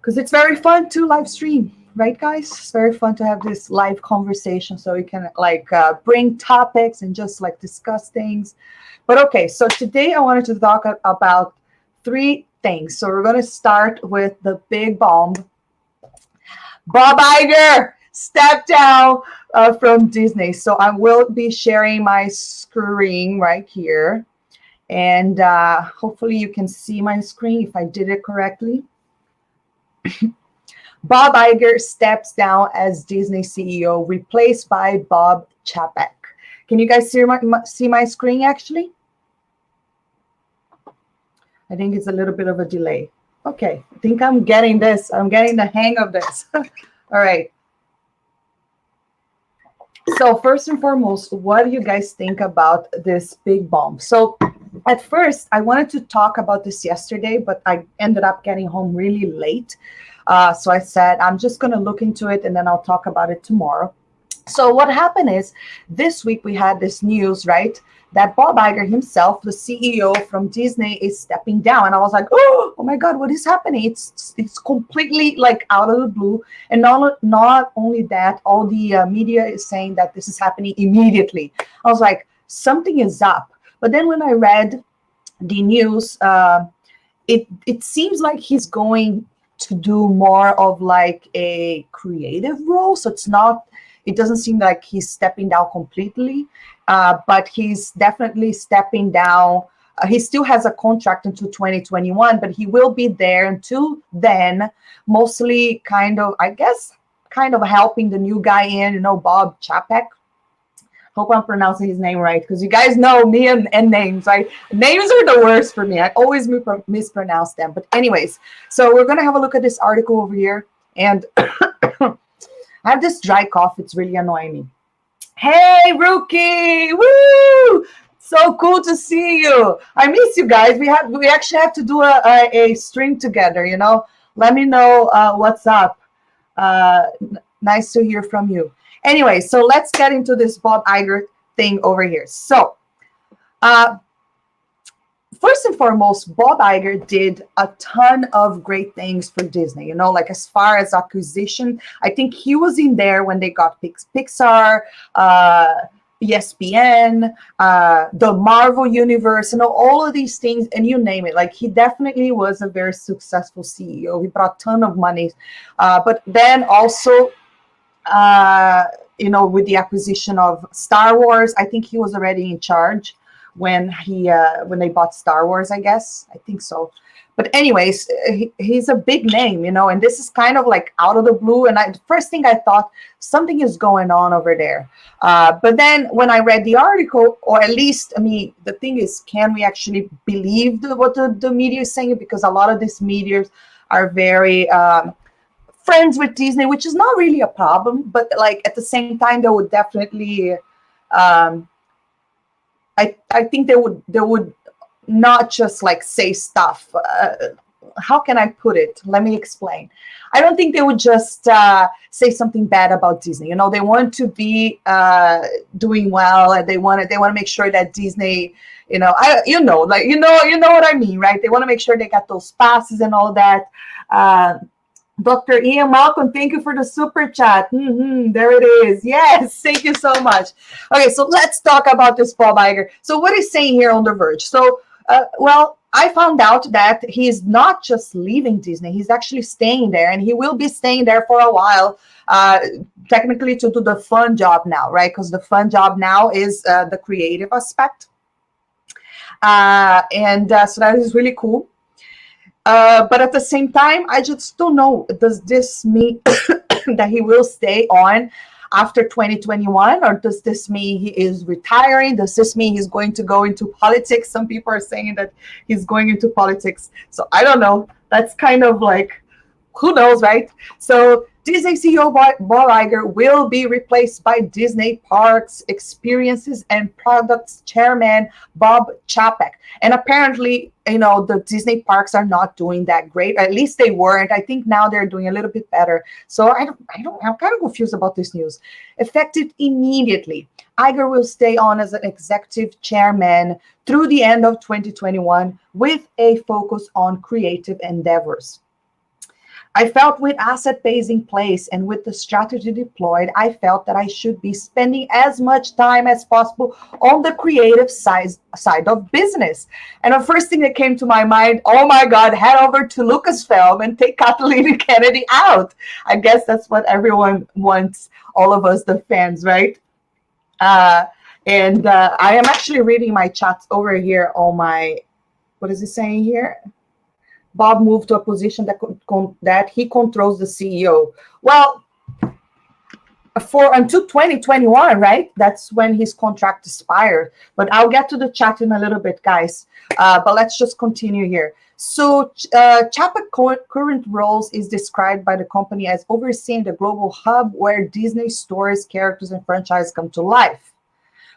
because it's very fun to live stream, right, guys? It's very fun to have this live conversation, so we can like bring topics and just like discuss things. But okay, so today I wanted to talk about three things. So we're going to start with the big bomb. Bob Iger stepped down from Disney. So I will be sharing my screen right here. And hopefully you can see my screen if I did it correctly. Bob Iger steps down as Disney CEO, replaced by Bob Chapek. Can you guys see my screen actually? I think it's a little bit of a delay. Okay, I think I'm getting this. I'm getting the hang of this. All right. So first and foremost, what do you guys think about this big bomb? So at first, I wanted to talk about this yesterday, but I ended up getting home really late. So I said, I'm just going to look into it and then I'll talk about it tomorrow. So what happened is this week we had this news, right? That Bob Iger himself, the CEO from Disney, is stepping down. And I was like, oh my God, what is happening? It's completely like out of the blue. And not only that, all the media is saying that this is happening immediately. I was like, something is up. But then when I read the news, it seems like he's going to do more of like a creative role. So it doesn't seem like he's stepping down completely, but he's definitely stepping down. He still has a contract until 2021, but he will be there until then, mostly kind of helping the new guy in, Bob Chapek. Hope I'm pronouncing his name right, because you guys know me and names, right? Names are the worst for me. I always mispronounce them. But anyways, so we're going to have a look at this article over here. And I have this dry cough. It's really annoying me. Hey, Rookie! Woo! So cool to see you. I miss you guys. We actually have to do a stream together, Let me know what's up. Nice to hear from you. Anyway, so let's get into this Bob Iger thing over here. So, first and foremost, Bob Iger did a ton of great things for Disney, like as far as acquisition. I think he was in there when they got Pixar, ESPN, the Marvel Universe, all of these things, and you name it. Like, he definitely was a very successful CEO. He brought a ton of money. But then also, with the acquisition of Star Wars, I think he was already in charge when they bought Star Wars, I guess. I think so. But anyways, he's a big name, and this is kind of like out of the blue. And the first thing I thought, something is going on over there. But then when I read the article, or at least, the thing is, can we actually believe what the media is saying? Because a lot of these media are very friends with Disney, which is not really a problem. But like at the same time, they would definitely... I think they would not just like say stuff. How can I put it? Let me explain. I don't think they would just say something bad about Disney. They want to be doing well, and they want to make sure that Disney, what I mean, right? They want to make sure they got those passes and all that. Dr. Ian Malcolm, thank you for the super chat. There it is. Yes, thank you so much. Okay, so let's talk about this Bob Iger. So what he's saying here on The Verge. So, I found out that he's not just leaving Disney. He's actually staying there, and he will be staying there for a while, technically to do the fun job now, right? Because the fun job now is the creative aspect. So that is really cool. But at the same time, I just don't know. Does this mean that he will stay on after 2021? Or does this mean he is retiring? Does this mean he's going to go into politics? Some people are saying that he's going into politics. So I don't know. That's kind of like, who knows, right? So Disney CEO Bob Iger will be replaced by Disney Parks, Experiences and Products Chairman Bob Chapek. And apparently, the Disney parks are not doing that great. At least they weren't. I think now they're doing a little bit better. So I'm kind of confused about this news. Effective immediately, Iger will stay on as an executive chairman through the end of 2021 with a focus on creative endeavors. I felt with asset base in place and with the strategy deployed, I felt that I should be spending as much time as possible on the creative side of business. And the first thing that came to my mind, oh my God, head over to Lucasfilm and take Kathleen Kennedy out. I guess that's what everyone wants, all of us, the fans, right? Uh, and I am actually reading my chats over here on my, what is it saying here? Bob moved to a position that he controls the CEO. Well, for until 2021, right? That's when his contract expired. But I'll get to the chat in a little bit, guys. But let's just continue here. So Chapek's current roles is described by the company as overseeing the global hub where Disney stories, characters, and franchise come to life.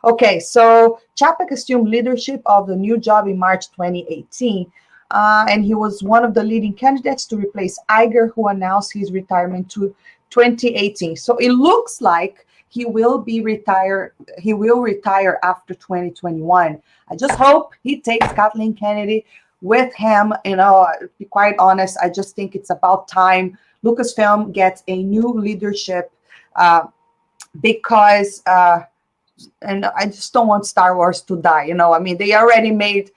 Okay, so Chapek assumed leadership of the new job in March 2018. And he was one of the leading candidates to replace Iger, who announced his retirement to 2018. So it looks like he will retire after 2021. I just hope he takes Kathleen Kennedy with him. To be quite honest, I just think it's about time Lucasfilm gets a new leadership because and I just don't want Star Wars to die. I mean, they already made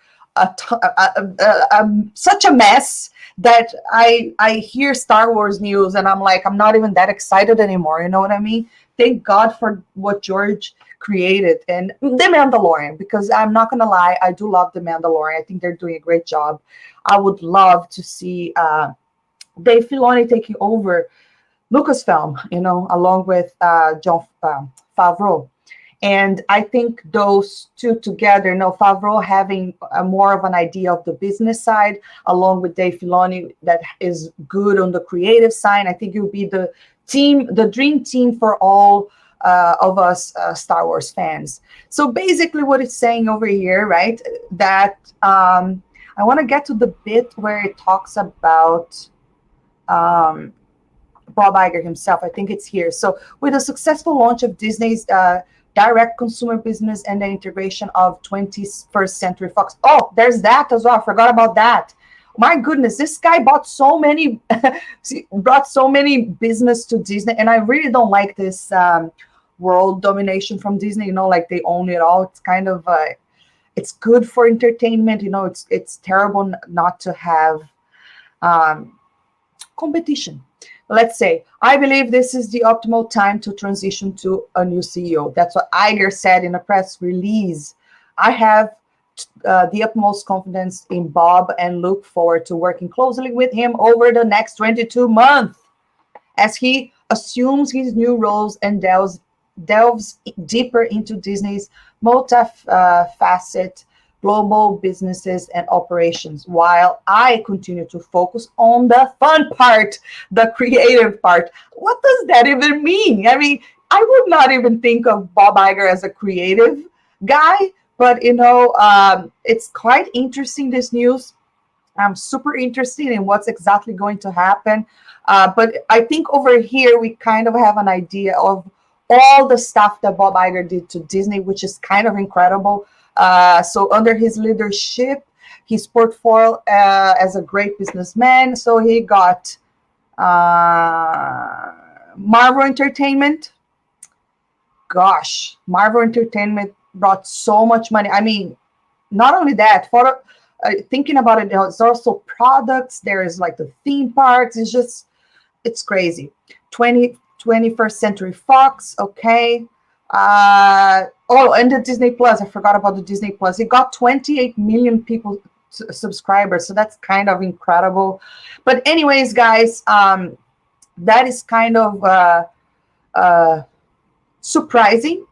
such a mess that I hear Star Wars news and I'm like, I'm not even that excited anymore. You know what I mean? Thank God for what George created and The Mandalorian, because I'm not going to lie, I do love The Mandalorian. I think they're doing a great job. I would love to see Dave Filoni taking over Lucasfilm, along with Jon Favreau. And I think those two together, Favreau having more of an idea of the business side, along with Dave Filoni that is good on the creative side. I think it will be the dream team for all of us Star Wars fans. So basically what it's saying over here, right, that I want to get to the bit where it talks about Bob Iger himself. I think it's here. So with the successful launch of Disney's direct consumer business and the integration of 21st Century Fox. Oh, there's that as well. I forgot about that. My goodness, this guy brought so many business to Disney, and I really don't like this world domination from Disney. Like they own it all. It's kind of it's good for entertainment. It's terrible not to have competition. Let's say, I believe this is the optimal time to transition to a new CEO. That's what Iger said in a press release. I have the utmost confidence in Bob and look forward to working closely with him over the next 22 months as he assumes his new roles and delves deeper into Disney's multifaceted global businesses and operations, while I continue to focus on the fun part, the creative part. What does that even mean? I mean, I would not even think of Bob Iger as a creative guy, but it's quite interesting, this news. I'm super interested in what's exactly going to happen. But I think over here, we kind of have an idea of all the stuff that Bob Iger did to Disney, which is kind of incredible. So under his leadership, his portfolio as a great businessman. So he got Marvel Entertainment. Gosh, Marvel Entertainment brought so much money. I mean, not only that, thinking about it, there's also products. There's like the theme parks. It's crazy. 21st Century Fox. Okay. And the Disney Plus. I forgot about the Disney Plus. It got 28 million subscribers, so that's kind of incredible. But anyways, guys, that is kind of surprising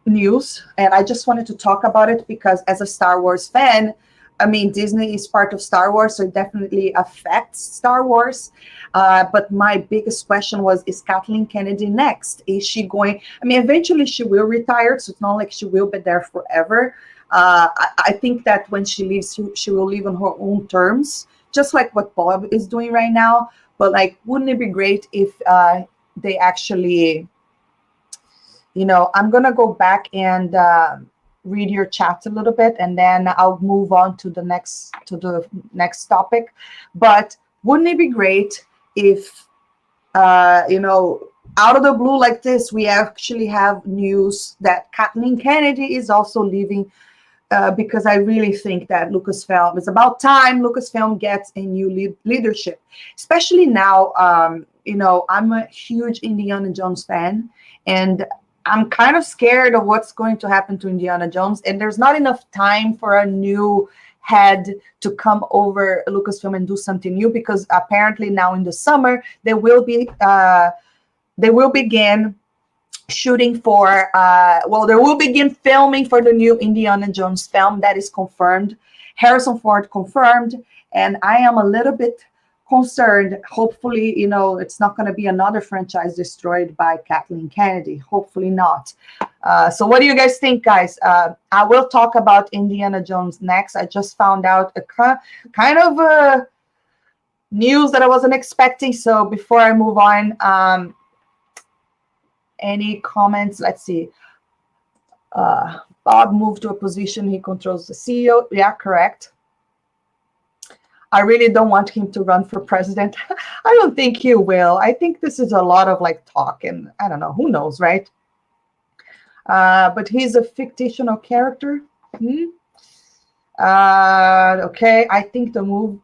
news, and I just wanted to talk about it because as a Star Wars fan, I mean, Disney is part of Star Wars, so it definitely affects Star Wars. But my biggest question was, is Kathleen Kennedy next? Is she going? I mean, eventually she will retire, so it's not like she will be there forever. I think that when she leaves, she will leave on her own terms, just like what Bob is doing right now. But like, wouldn't it be great if they actually, I'm going to go back and read your chat a little bit, and then I'll move on to the next topic. But wouldn't it be great if out of the blue like this, we actually have news that Kathleen Kennedy is also leaving, because I really think that Lucasfilm, it's about time Lucasfilm gets a new leadership, especially now. I'm a huge Indiana Jones fan, and I'm kind of scared of what's going to happen to Indiana Jones, and there's not enough time for a new head to come over Lucasfilm and do something new, because apparently now in the summer they will begin shooting for they will begin filming for the new Indiana Jones film. That is confirmed. Harrison Ford confirmed, and I am a little bit concerned. Hopefully, it's not going to be another franchise destroyed by Kathleen Kennedy. Hopefully not. So what do you guys think, guys? I will talk about Indiana Jones next. I just found out a kind of news that I wasn't expecting. So before I move on, any comments? Let's see. Bob moved to a position. He controls the CEO. Yeah, correct. I really don't want him to run for president. I don't think he will. I think this is a lot of talk, and I don't know. Who knows, right? But he's a fictional character. Okay, I think the move.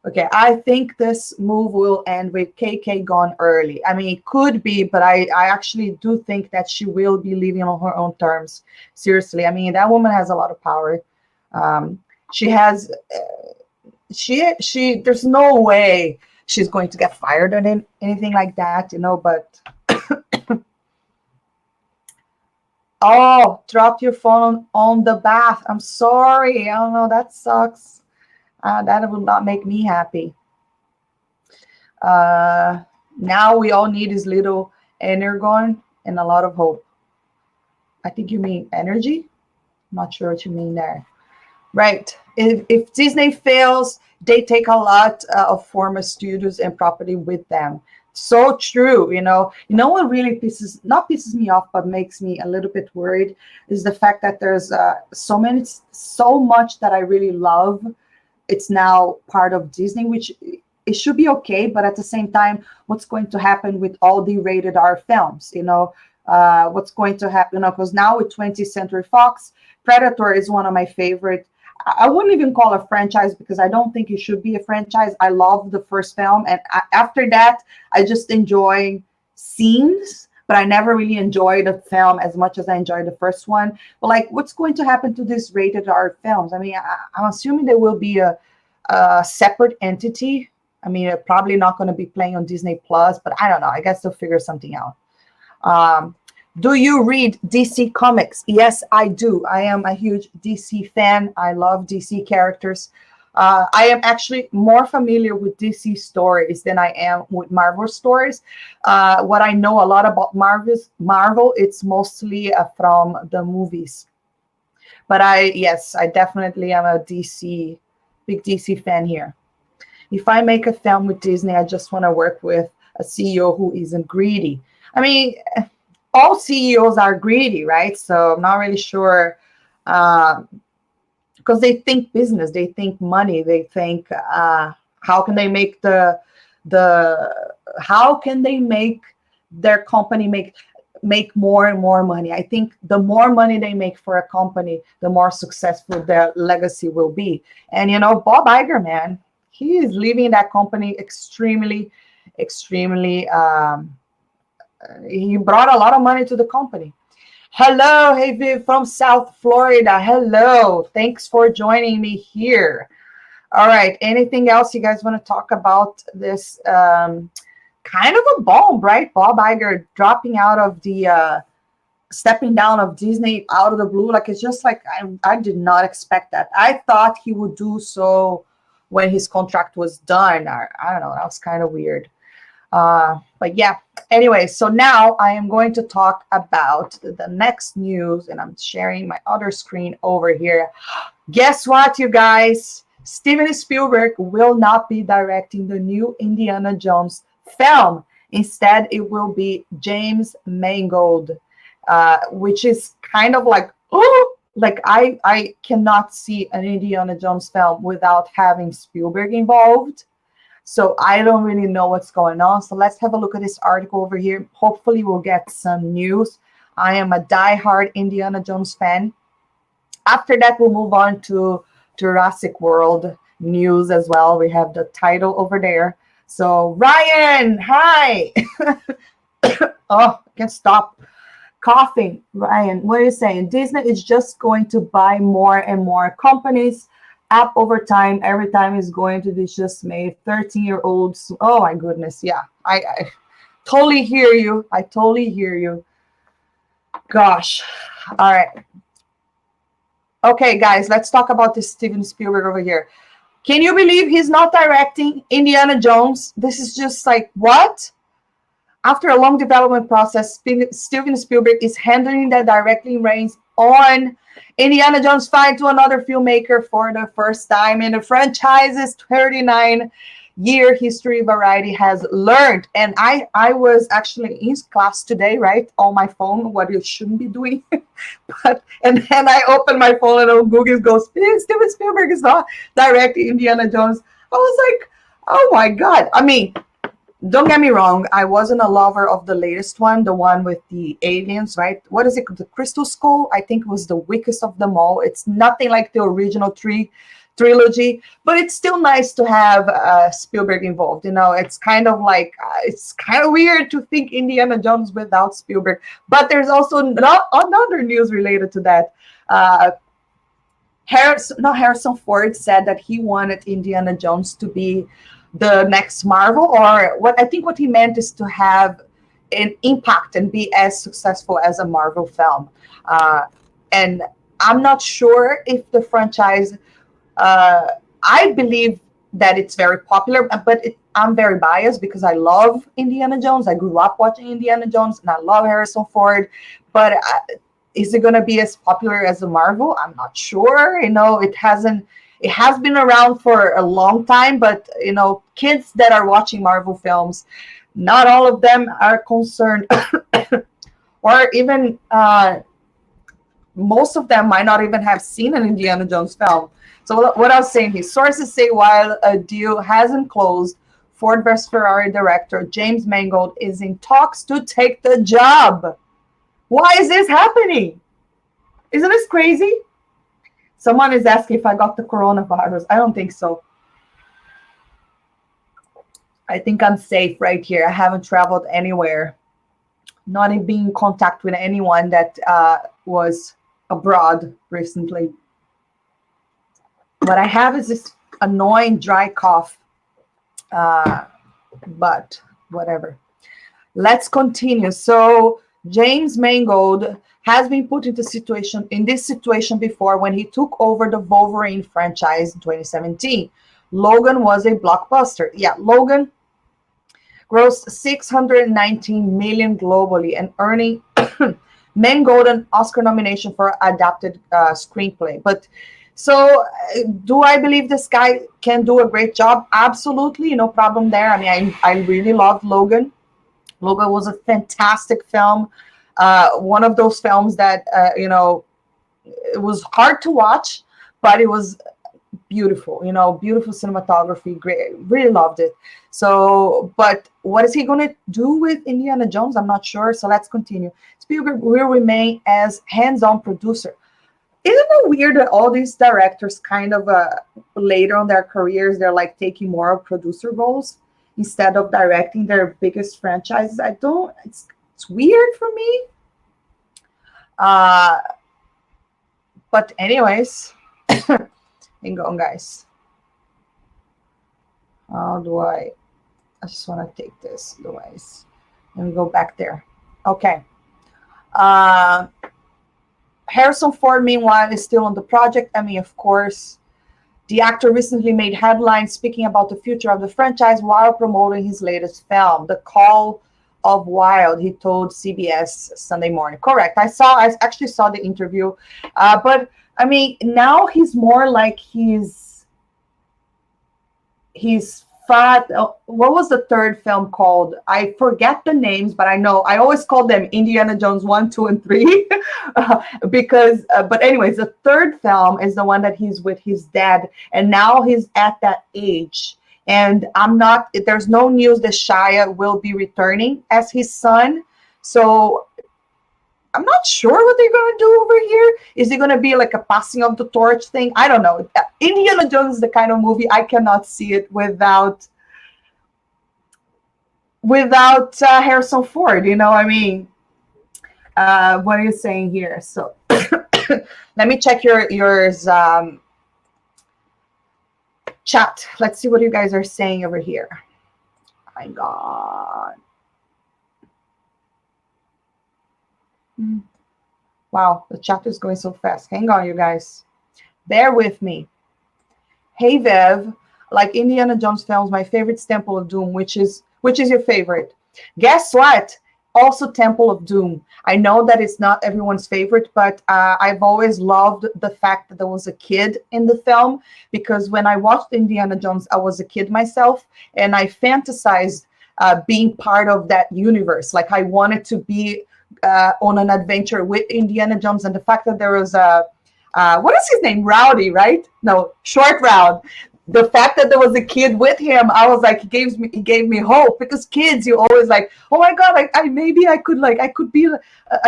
Okay, I think this move will end with KK gone early. I mean, it could be, but I actually do think that she will be leaving on her own terms. Seriously, I mean, that woman has a lot of power. She has, there's no way she's going to get fired or anything like that, but. Oh, dropped your phone on the bath. I'm sorry. I don't know. That sucks. That will not make me happy. Now we all need is little energon and a lot of hope. I think you mean energy. I'm not sure what you mean there. Right. If Disney fails, they take a lot of former studios and property with them. So true. What really pisses me off, but makes me a little bit worried, is the fact that there's so much that I really love. It's now part of Disney, which it should be okay. But at the same time, what's going to happen with all the rated R films? What's going to happen? Because now with 20th Century Fox, Predator is one of my favorite. I wouldn't even call it a franchise, because I don't think it should be a franchise. I love the first film. And after that, I just enjoy scenes, but I never really enjoyed the film as much as I enjoyed the first one. But what's going to happen to these rated R films? I mean, I'm assuming there will be a separate entity. I mean, they're probably not going to be playing on Disney Plus, but I don't know. I guess they'll figure something out. Do you read DC Comics? Yes, I do. I am a huge DC fan. I love DC characters. I am actually more familiar with DC stories than I am with Marvel stories. What I know a lot about Marvel, it's mostly from the movies. But I definitely am a big DC fan here. If I make a film with Disney, I just want to work with a CEO who isn't greedy. I mean, all CEOs are greedy, right? So I'm not really sure, because they think business, they think money, they think how can they make how can they make their company make more and more money. I think the more money they make for a company, the more successful their legacy will be. And Bob Iger, man, he is leaving that company extremely, extremely. He brought a lot of money to the company. Hello, hey Viv from South Florida. Hello, thanks for joining me here. All right, anything else you guys want to talk about this kind of a bomb, right? Bob Iger dropping out of the stepping down of Disney out of the blue. It's just I did not expect that. I thought he would do so when his contract was done. I don't know, that was kind of weird. But yeah, anyway, so now I am going to talk about the next news, and I'm sharing my other screen over here. Guess what, you guys? Steven Spielberg will not be directing the new Indiana Jones film. Instead, it will be James Mangold, which is kind of I cannot see an Indiana Jones film without having Spielberg involved. So I don't really know what's going on. So let's have a look at this article over here. Hopefully we'll get some news. I am a diehard Indiana Jones fan. After that, we'll move on to Jurassic World news as well. We have the title over there. So Ryan, hi. Oh, I can't stop coughing. Ryan, what are you saying? Disney is just going to buy more and more companies up over time. Every time is going to be just made 13-year-olds. Oh my goodness. Yeah, I totally hear you. I totally hear you. Gosh. All right. Okay, guys, let's talk about this Steven Spielberg over here. Can you believe he's not directing Indiana Jones? This is just like, what? After a long development process, Steven Spielberg is handling the directing reins on Indiana Jones 5 to another filmmaker for the first time in the franchise's 39-year history. Variety has learned. And I was actually in class today, right, on my phone, what you shouldn't be doing. And then I opened my phone and on Google goes, Steven Spielberg is not directing Indiana Jones. I was like, oh my God. I mean, don't get me wrong, I wasn't a lover of the latest one, the one with the aliens, right? What is it? The Crystal Skull? I think it was the weakest of them all. It's nothing like the original trilogy, but it's still nice to have Spielberg involved. You know, it's kind of like, it's kind of weird to think Indiana Jones without Spielberg. But there's also another news related to that. Harrison Ford said that he wanted Indiana Jones to be the next Marvel, or what he meant is to have an impact and be as successful as a Marvel film. And I'm not sure if the franchise, I believe that it's very popular, but I'm very biased because I love Indiana Jones. I grew up watching Indiana Jones and I love Harrison Ford, but is it going to be as popular as the Marvel? I'm not sure. You know, it has been around for a long time, but, you know, kids that are watching Marvel films, not all of them are concerned, or even most of them might not even have seen an Indiana Jones film. So what I was saying here, sources say while a deal hasn't closed, Ford vs. Ferrari director James Mangold is in talks to take the job. Why is this happening? Isn't this crazy? Someone is asking if I got the coronavirus. I don't think so. I think I'm safe right here. I haven't traveled anywhere. Not in being in contact with anyone that was abroad recently. What I have is this annoying dry cough. But whatever. Let's continue. So James Mangold has been put into this situation before when he took over the Wolverine franchise in 2017. Logan was a blockbuster. Yeah, Logan grossed $619 million globally and earning Mangold an Oscar nomination for adapted screenplay. But so do I believe this guy can do a great job? Absolutely, no problem there. I mean, I really loved Logan. Logan was a fantastic film. One of those films that, you know, it was hard to watch, but it was beautiful, you know, beautiful cinematography, great, really loved it. So, but what is he going to do with Indiana Jones? I'm not sure. So let's continue. Spielberg will remain as hands-on producer. Isn't it weird that all these directors kind of later on their careers, they're like taking more of producer roles instead of directing their biggest franchises? It's weird for me. But anyways, hang on, guys. How do I just want to take this otherwise. Let me go back there. Okay. Harrison Ford, meanwhile, is still on the project. I mean, of course, the actor recently made headlines speaking about the future of the franchise while promoting his latest film, The Call of Wild. He told CBS Sunday Morning. Correct. I actually saw the interview. But I mean, now he's more like he's fat. What was the third film called? I forget the names, but I know I always call them Indiana Jones 1, 2, and 3 because. But anyways, the third film is the one that he's with his dad, and now he's at that age. And there's no news that Shia will be returning as his son. So I'm not sure what they're going to do over here. Is it going to be like a passing of the torch thing? I don't know. Indiana Jones is the kind of movie I cannot see it without Harrison Ford. You know what I mean? What are you saying here? So let me check yours chat. Let's see what you guys are saying over here. Oh my God. Wow, the chat is going so fast. Hang on, you guys. Bear with me. Hey, Vev, like Indiana Jones films, my favorite is Temple of Doom. Which is your favorite? Guess what? Also Temple of Doom. I know that it's not everyone's favorite, but I've always loved the fact that there was a kid in the film, because when I watched Indiana Jones, I was a kid myself, and I fantasized being part of that universe. Like I wanted to be on an adventure with Indiana Jones, and the fact that there was what is his name? Rowdy, right? No, Short Round. The fact that there was a kid with him, I was like, it gave me hope, because kids, you always like, oh my God, I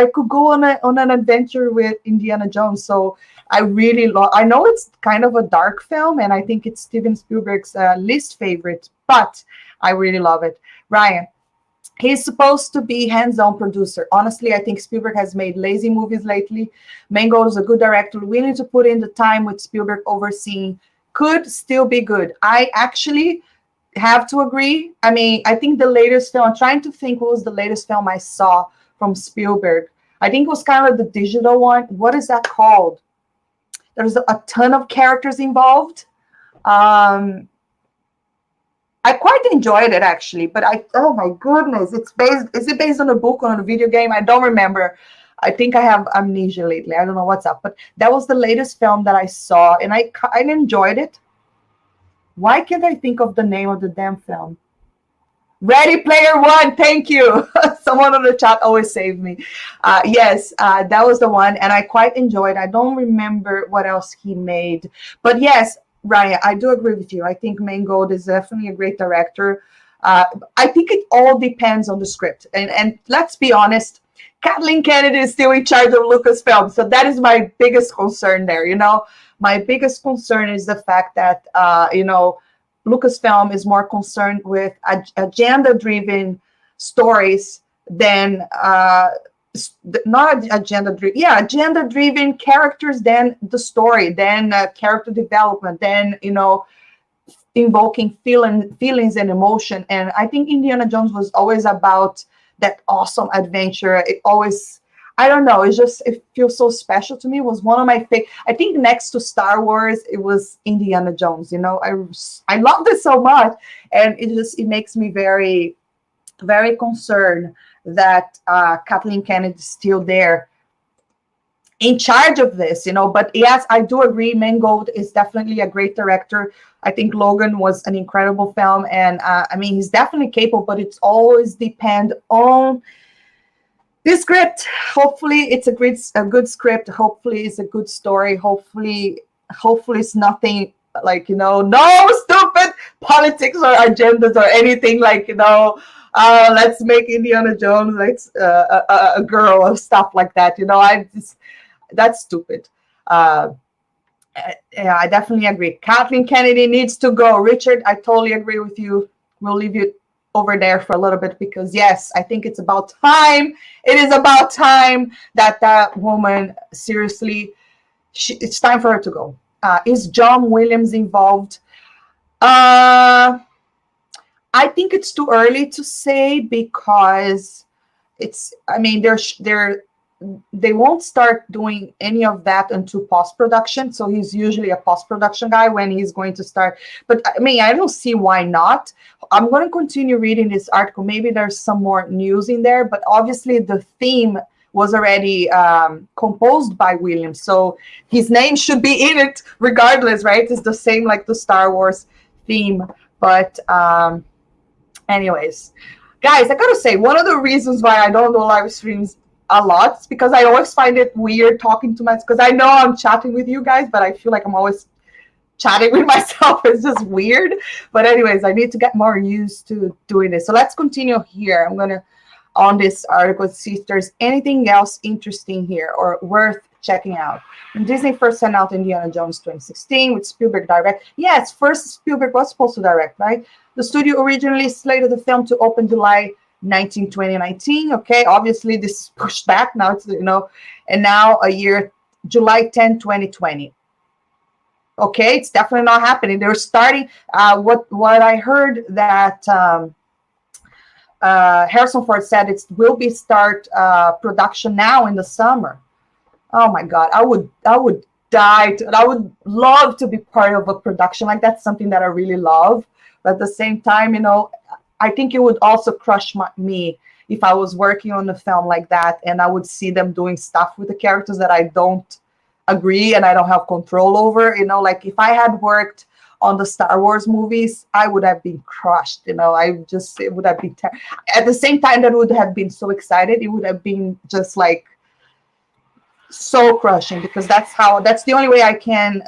could go on an adventure with Indiana Jones. So I really I know it's kind of a dark film, and I think it's Steven Spielberg's least favorite, but I really love it. Ryan, he's supposed to be hands-on producer. Honestly, I think Spielberg has made lazy movies lately. Mangold is a good director, willing to put in the time with Spielberg overseeing. Could still be good. I actually have to agree. I mean, I think the latest film, I'm trying to think what was the latest film I saw from Spielberg. I think it was kind of the digital one. What is that called? There's a ton of characters involved. I quite enjoyed it actually, but oh my goodness, is it based on a book or on a video game? I don't remember. I think I have amnesia lately. I don't know what's up, but that was the latest film that I saw, and I enjoyed it. Why can't I think of the name of the damn film? Ready Player One. Thank you. Someone on the chat always saved me. Yes, that was the one, and I quite enjoyed. I don't remember what else he made, but yes, Ryan, I do agree with you. I think Mangold is definitely a great director. I think it all depends on the script, and let's be honest. Kathleen Kennedy is still in charge of Lucasfilm. So that is my biggest concern there. You know, my biggest concern is the fact that, Lucasfilm is more concerned with agenda-driven stories than, not agenda-driven, agenda-driven characters than the story, than character development, than, invoking feelings and emotion. And I think Indiana Jones was always about that awesome adventure. It always, I don't know, it feels so special to me. It was one of my favorite. I think next to Star Wars, it was Indiana Jones. I loved it so much, and it makes me very, very concerned that Kathleen Kennedy is still there in charge of this, But yes, I do agree. Mangold is definitely a great director. I think Logan was an incredible film, and he's definitely capable, but it's always depend on the script. Hopefully it's a good script. Hopefully it's a good story. Hopefully it's nothing like, no stupid politics or agendas or anything like, let's make Indiana Jones like a girl or stuff like that. That's stupid. Yeah, I definitely agree. Kathleen Kennedy needs to go. Richard, I totally agree with you. We'll leave you over there for a little bit, because yes, I think it's about time. It is about time that woman, seriously, it's time for her to go. Is John Williams involved? I think it's too early to say, because they won't start doing any of that until post-production. So he's usually a post-production guy when he's going to start. But I don't see why not. I'm going to continue reading this article. Maybe there's some more news in there, but obviously the theme was already composed by Williams. So his name should be in it regardless, right? It's the same like the Star Wars theme. But anyways, guys, I got to say, one of the reasons why I don't do live streams a lot, it's because I always find it weird talking to myself, because I know I'm chatting with you guys, but I feel like I'm always chatting with myself is just weird. But anyways, I need to get more used to doing this. So let's continue here. I'm gonna on this article see if there's anything else interesting here or worth checking out. When Disney first sent out Indiana Jones 2016 with Spielberg direct. Yes, first Spielberg was supposed to direct, right? The studio originally slated the film to open July 19, 2019. Okay, obviously this is pushed back now. It's and now a year, July 10, 2020. Okay, it's definitely not happening. They're starting. What I heard that Harrison Ford said it will be start production now in the summer. Oh my God, I would die. I would love to be part of a production like that. Something that I really love. But at the same time, I think it would also crush me if I was working on a film like that and I would see them doing stuff with the characters that I don't agree and I don't have control over. Like if I had worked on the Star Wars movies, I would have been crushed. It would have been at the same time that would have been so excited. It would have been just like so crushing because that's the only way I can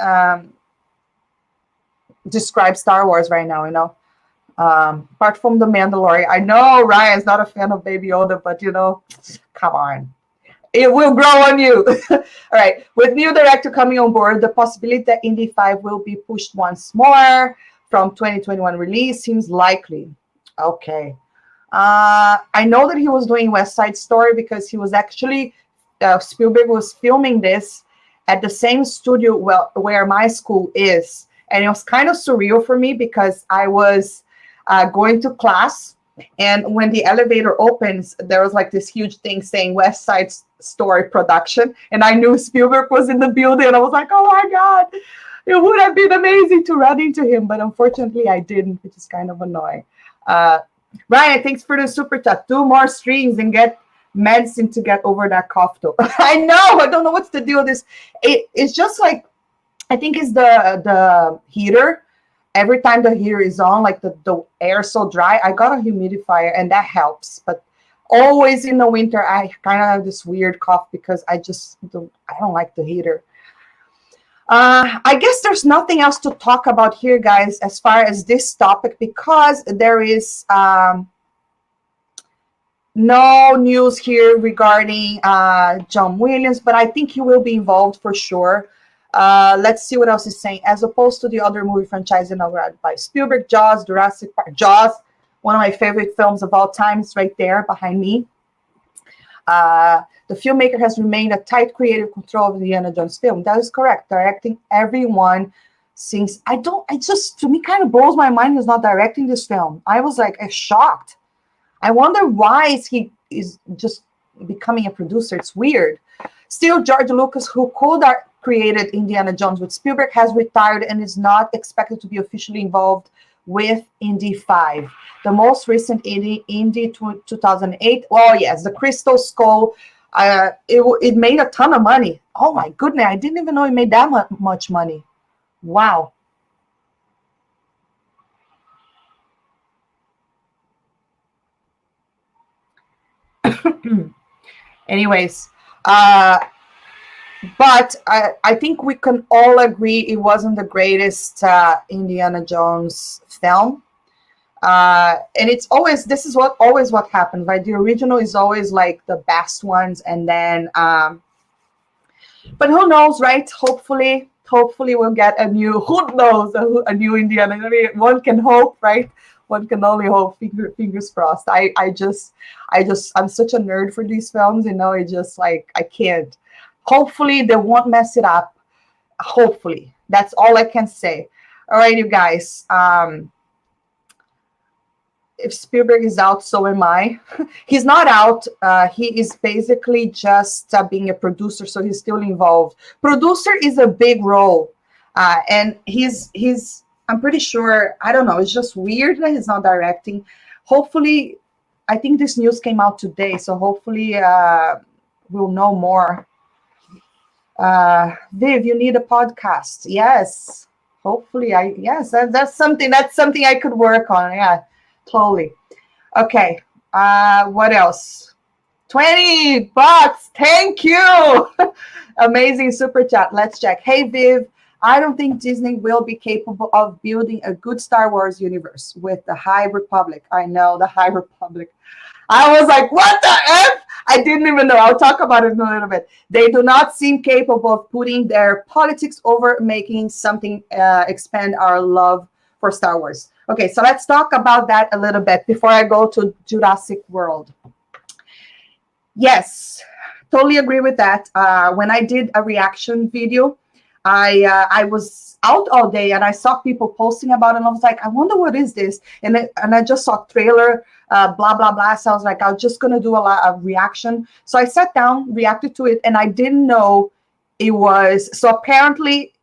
describe Star Wars right now. Apart from The Mandalorian, I know Ryan's not a fan of Baby Yoda, but come on. It will grow on you. All right. With new director coming on board, the possibility that Indy 5 will be pushed once more from 2021 release seems likely. Okay. I know that he was doing West Side Story because he was actually, Spielberg was filming this at the same studio where my school is. And it was kind of surreal for me because I was going to class. And when the elevator opens, there was like this huge thing saying West Side Story production. And I knew Spielberg was in the building. And I was like, oh my God, it would have been amazing to run into him. But unfortunately, I didn't, which is kind of annoying. Ryan, thanks for the super chat. 2 more streams and get medicine to get over that cough though. I know. I don't know what's the deal with this. It's just like, I think it's the heater. Every time the heater is on, like the air is so dry, I got a humidifier and that helps. But always in the winter, I kind of have this weird cough because I don't like the heater. I guess there's nothing else to talk about here, guys, as far as this topic, because there is no news here regarding John Williams, but I think he will be involved for sure. Let's see what else is saying. As opposed to the other movie franchise inaugurated by Spielberg, Jaws, Jurassic Park. Jaws, one of my favorite films of all time, is right there behind me. The filmmaker has remained a tight creative control of the Indiana Jones film. That is correct. Directing everyone since to me kind of blows my mind he's not directing this film. I was like shocked. I wonder why he is just becoming a producer. It's weird. Still, George Lucas, who created Indiana Jones with Spielberg, has retired and is not expected to be officially involved with Indy 5. The most recent Indy 2008. Oh yes, the Crystal Skull. It made a ton of money. Oh my goodness, I didn't even know it made that much money. Wow. Anyways, but I think we can all agree it wasn't the greatest Indiana Jones film. And it's always, this is always what happens, right? The original is always like the best ones. And then, but who knows, right? Hopefully we'll get a new Indiana. I mean, one can hope, right? One can only hope. Fingers crossed. I'm such a nerd for these films, it just like, I can't. Hopefully they won't mess it up. Hopefully. That's all I can say. All right, you guys. If Spielberg is out, so am I. He's not out. He is basically just being a producer, so he's still involved. Producer is a big role. And I'm pretty sure, I don't know, it's just weird that he's not directing. Hopefully, I think this news came out today, so hopefully we'll know more. Viv, you need a podcast. Yes. Hopefully that's something I could work on. Yeah, totally. Okay. What else? $20. Thank you. Amazing super chat. Let's check. Hey Viv, I don't think Disney will be capable of building a good Star Wars universe with the High Republic. I know, the High Republic. I was like, what the F? I didn't even know. I'll talk about it in a little bit. They do not seem capable of putting their politics over making something expand our love for Star Wars. Okay, so let's talk about that a little bit before I go to Jurassic World. Yes, totally agree with that. When I did a reaction video, I was out all day and I saw people posting about it, and I was like, I wonder what is this? And I just saw trailer, blah blah blah. So I was like, I'm just gonna do a lot of reaction. So I sat down, reacted to it, and I didn't know it was. So apparently,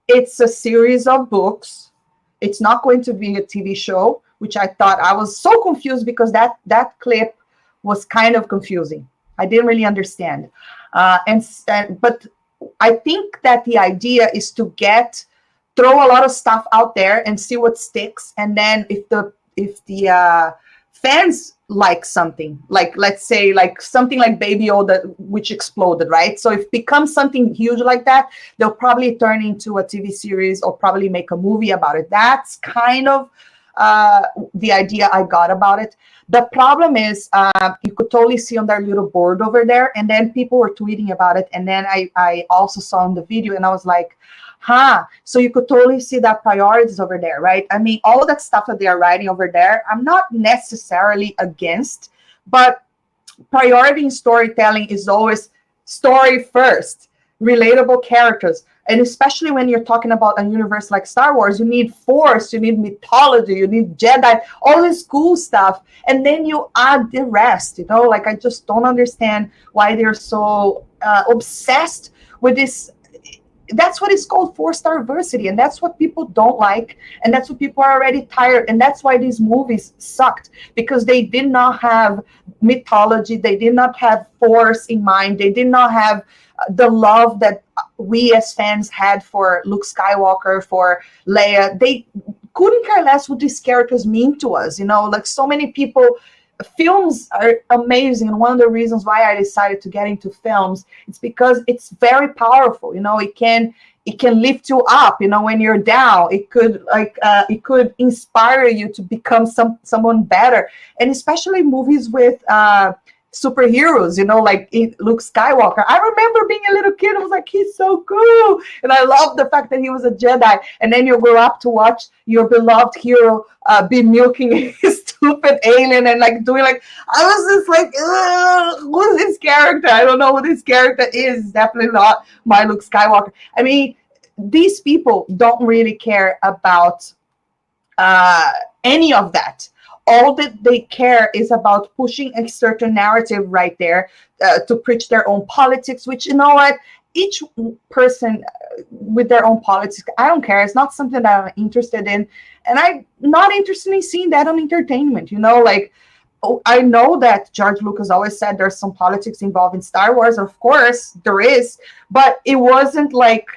it's a series of books. It's not going to be a TV show, which I thought. I was so confused because that clip was kind of confusing. I didn't really understand, but I think that the idea is to throw a lot of stuff out there and see what sticks, and then if the fans like something, like let's say like something like Baby Yoda, which exploded, right? So if it becomes something huge like that, they'll probably turn into a TV series or probably make a movie about it. That's kind of the idea I got about it. The problem is you could totally see on their little board over there, and then people were tweeting about it, and then I also saw in the video, and I was like, so you could totally see that priorities over there, right? I mean, all of that stuff that they are writing over there, I'm not necessarily against, but priority in storytelling is always story first, relatable characters. And especially when you're talking about a universe like Star Wars, you need Force, you need mythology, you need Jedi, all this cool stuff. And then you add the rest, like I just don't understand why they're so obsessed with this. That's what it's called, 4-star diversity, and that's what people don't like, and that's what people are already tired, and that's why these movies sucked, because they did not have mythology, they did not have Force in mind, they did not have the love that we as fans had for Luke Skywalker, for Leia. They couldn't care less what these characters mean to us, like so many people. Films are amazing, and one of the reasons why I decided to get into films, it's because it's very powerful. It can lift you up, when you're down. It could inspire you to become someone better. And especially movies with superheroes, like Luke Skywalker. I remember being a little kid, I was like, he's so cool, and I love the fact that he was a Jedi. And then you grow up to watch your beloved hero be milking his stupid alien and like doing like, I was just like, who's this character? I don't know who this character is. It's definitely not my Luke Skywalker. I mean, these people don't really care about any of that. All that they care is about pushing a certain narrative right there to preach their own politics, which, what, each person with their own politics, I don't care. It's not something that I'm interested in. And I'm not interested in seeing that on entertainment, I know that George Lucas always said there's some politics involved in Star Wars. Of course, there is. But it wasn't like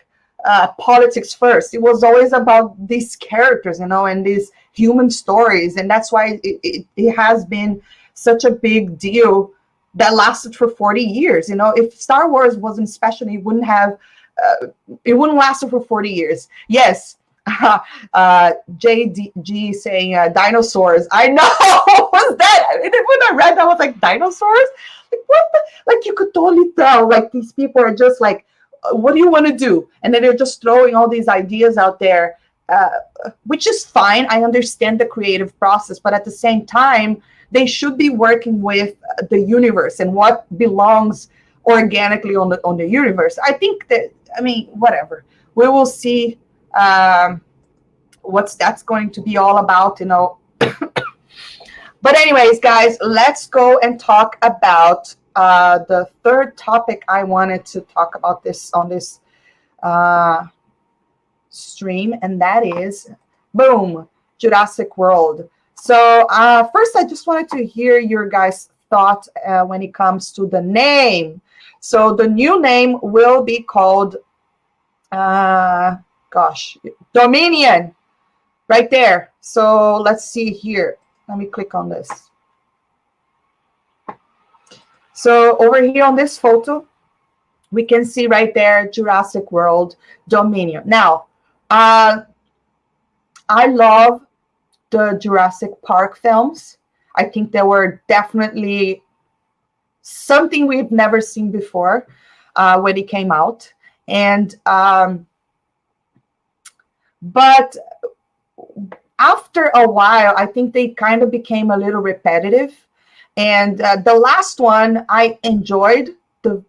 politics first. It was always about these characters, and these human stories. And that's why it has been such a big deal that lasted for 40 years. If Star Wars wasn't special, it wouldn't last for 40 years. Yes. JDG saying dinosaurs. I know. What was that? When I read that, I was like, dinosaurs? Like, what like, you could totally tell, like, these people are just like, what do you want to do? And then they're just throwing all these ideas out there, which is fine. I understand the creative process, but at the same time, they should be working with the universe and what belongs organically on the universe. I think that, whatever. We will see what's that's going to be all about, But anyways, guys, let's go and talk about the third topic I wanted to talk about on this stream, and that is, boom, Jurassic World. So first, I just wanted to hear your guys' thoughts when it comes to the name. So the new name will be called, Dominion, right there. So let's see here. Let me click on this. So over here on this photo, we can see right there, Jurassic World Dominion. Now, Uh, I love the Jurassic Park films. I think they were definitely something we've never seen before when it came out. And but after a while, I think they kind of became a little repetitive. And the last one, I enjoyed the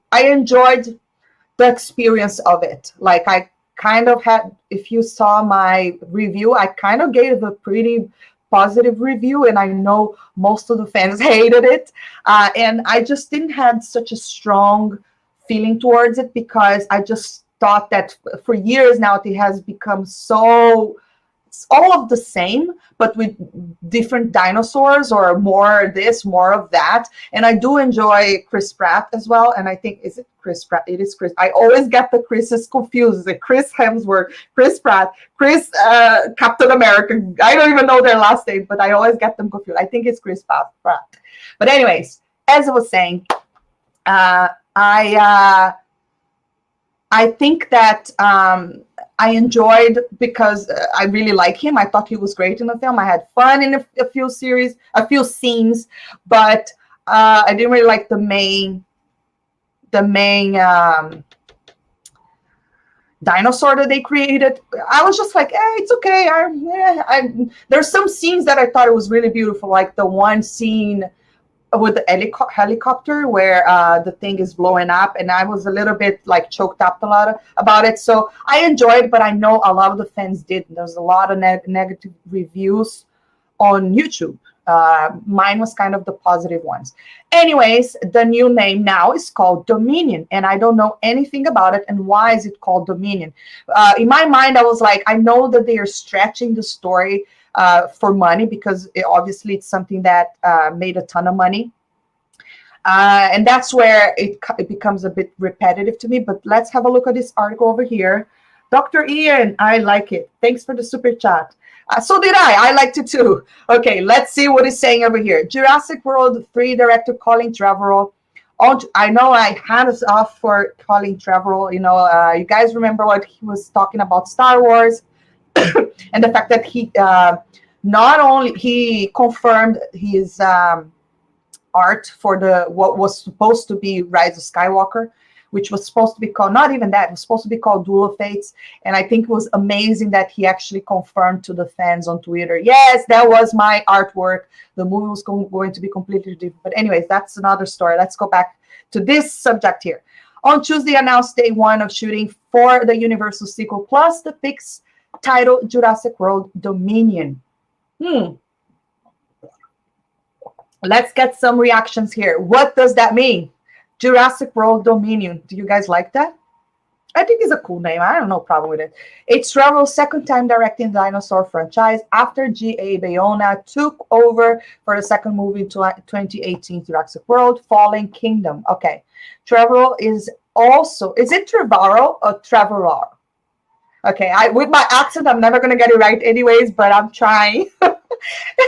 experience of it. Like I kind of had, if you saw my review, I kind of gave a pretty positive review, and I know most of the fans hated it. And I just didn't have such a strong feeling towards it because I just thought that for years now it has become so it's all of the same, but with different dinosaurs or more this, more of that. And I do enjoy Chris Pratt as well. And I think, is it Chris Pratt? It is Chris. I always get the Chris's confused. Is it Chris Hemsworth, Chris Pratt, Chris Captain America? I don't even know their last name, but I always get them confused. I think it's Chris Pratt. But anyways, as I was saying, I think that I enjoyed because I really like him. I thought he was great in the film. I had fun in a few scenes, but I didn't really like the main dinosaur that they created. I was just like, it's okay. There's some scenes that I thought it was really beautiful, like the one scene with the helicopter where the thing is blowing up, and I was a little bit like choked up about it. So I enjoyed, but I know a lot of the fans did. There's a lot of negative reviews on YouTube. Mine was kind of the positive ones. Anyways, the new name now is called Dominion, and I don't know anything about it. And why is it called Dominion? In my mind, I was like, I know that they are stretching the story for money because obviously it's something that made a ton of money. And that's where it becomes a bit repetitive to me. But let's have a look at this article over here. Dr. Ian, I like it. Thanks for the super chat. So did I. I liked it too. Okay, let's see what it's saying over here. Jurassic World 3 director Colin Trevorrow. I know I had us off for Colin Trevorrow. You guys remember what he was talking about Star Wars and the fact that he not only he confirmed his art for what was supposed to be Rise of Skywalker, which was supposed to be called, not even that, it was supposed to be called Duel of Fates. And I think it was amazing that he actually confirmed to the fans on Twitter, yes, that was my artwork. The movie was going to be completely different. But anyways, that's another story. Let's go back to this subject here. On Tuesday, announced day one of shooting for the Universal sequel, plus the Pix title Jurassic World Dominion. Let's get some reactions here. What does that mean? Jurassic World Dominion. Do you guys like that? I think it's a cool name. I have no problem with it. It's Trevorrow's second time directing the dinosaur franchise after G.A. Bayona took over for the second movie in 2018, Jurassic World Fallen Kingdom. Okay. Trevorrow is also, is it Trevorrow or Trevorrow? Okay, with my accent, I'm never going to get it right anyways, but I'm trying.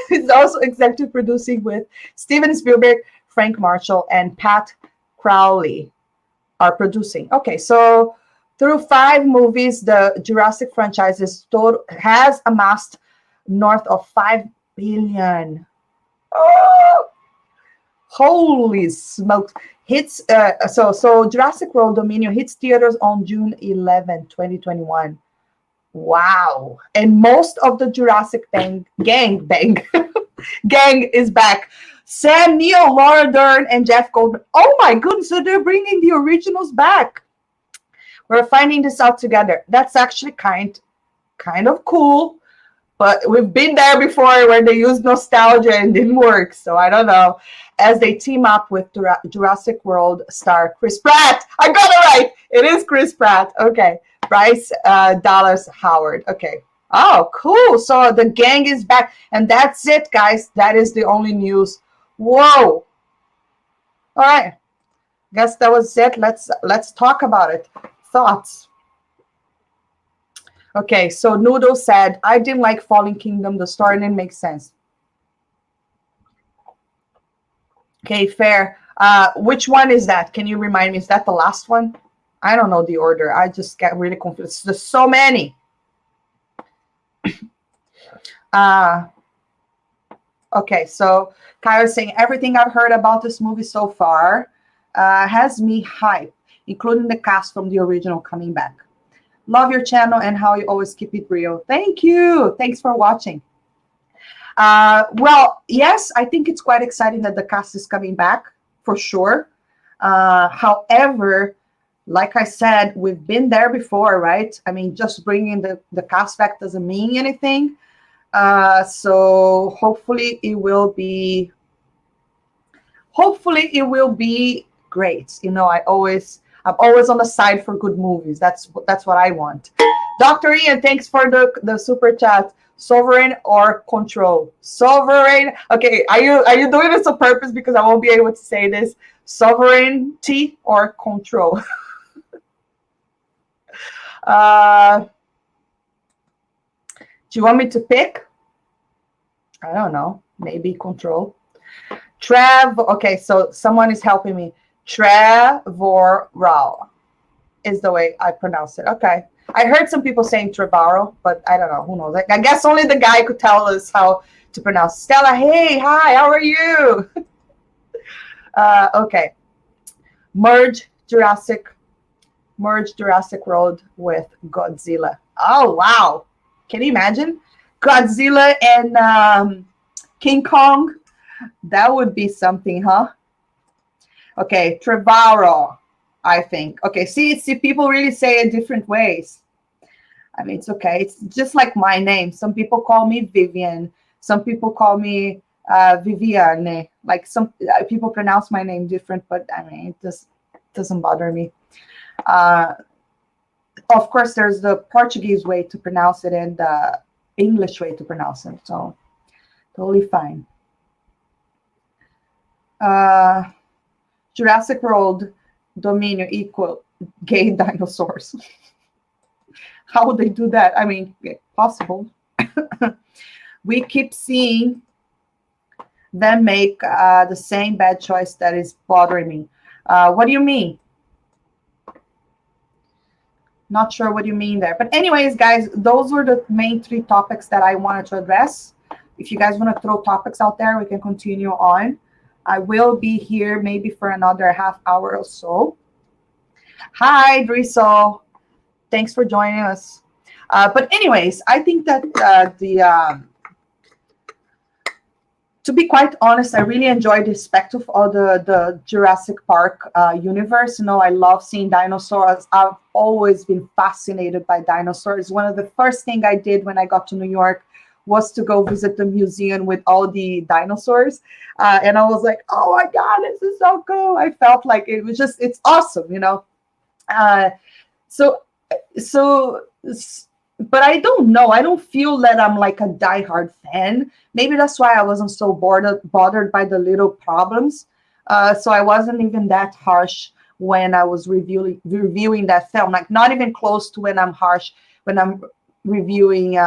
He's also executive producing with Steven Spielberg, Frank Marshall, and Pat Crowley are producing. Okay, so through 5 movies, the Jurassic franchise has amassed north of $5 billion. Oh, holy smokes. So Jurassic World Dominion hits theaters on June 11, 2021. Wow. And most of the Jurassic gang is back. Sam Neill, Laura Dern, and Jeff Goldblum. Oh my goodness, so they're bringing the originals back. We're finding this out together. That's actually kind of cool. But we've been there before where they used nostalgia and didn't work. So I don't know. As they team up with Jurassic World star Chris Pratt. I got it right. It is Chris Pratt. Okay. Bryce Dallas Howard. Okay. Oh, cool. So the gang is back. And that's it, guys. That is the only news. Whoa. All right. Guess that was it. Let's talk about it. Thoughts. Okay, so Noodle said, I didn't like Fallen Kingdom. The story didn't make sense. Okay, fair. Which one is that? Can you remind me? Is that the last one? I don't know the order. I just get really confused. There's so many. Uh, okay, so Kyra's saying everything I've heard about this movie so far has me hyped, including the cast from the original coming back. Love your channel and how you always keep it real. Thank you. Thanks for watching. Well, yes, I think it's quite exciting that the cast is coming back for sure. However, like I said, we've been there before, right? I mean, just bringing the cast back doesn't mean anything. So hopefully it will be great. You know, I'm always on the side for good movies. That's what I want. Dr. Ian, thanks for the super chat. Sovereign or control? Sovereign. Okay, are you doing this on purpose because I won't be able to say this? Sovereignty or control? Do you want me to pick? I don't know. Maybe control. Okay, so someone is helping me. Trevorrow is the way I pronounce it. Okay. I heard some people saying Trevorrow, but I don't know. Who knows? I guess only the guy could tell us how to pronounce. Stella, hey, hi, how are you? Okay. Merge Jurassic World with Godzilla. Oh, wow. Can you imagine? Godzilla and King Kong. That would be something, huh? Okay, Trevorrow, I think. Okay, see, people really say it different ways. I mean, it's okay. It's just like my name. Some people call me Vivian. Some people call me Viviane. Like some people pronounce my name different, but I mean, it just doesn't bother me. Of course, there's the Portuguese way to pronounce it and the English way to pronounce it. So totally fine. Jurassic World Dominion equal gay dinosaurs. How would they do that? I mean, possible. We keep seeing them make the same bad choice that is bothering me. What do you mean? Not sure what you mean there. But anyways, guys, those were the main 3 topics that I wanted to address. If you guys want to throw topics out there, we can continue on. I will be here maybe for another half hour or so. Hi, Driso. Thanks for joining us. But anyways, I think that to be quite honest, I really enjoyed the aspect of all the Jurassic Park universe. You know, I love seeing dinosaurs. I've always been fascinated by dinosaurs. One of the first things I did when I got to New York was to go visit the museum with all the dinosaurs. And I was like, oh my God, this is so cool. I felt like it's awesome, you know? But I don't know. I don't feel that I'm like a diehard fan. Maybe that's why I wasn't so bothered by the little problems. So I wasn't even that harsh when I was reviewing that film. Like not even close to when I'm harsh when I'm reviewing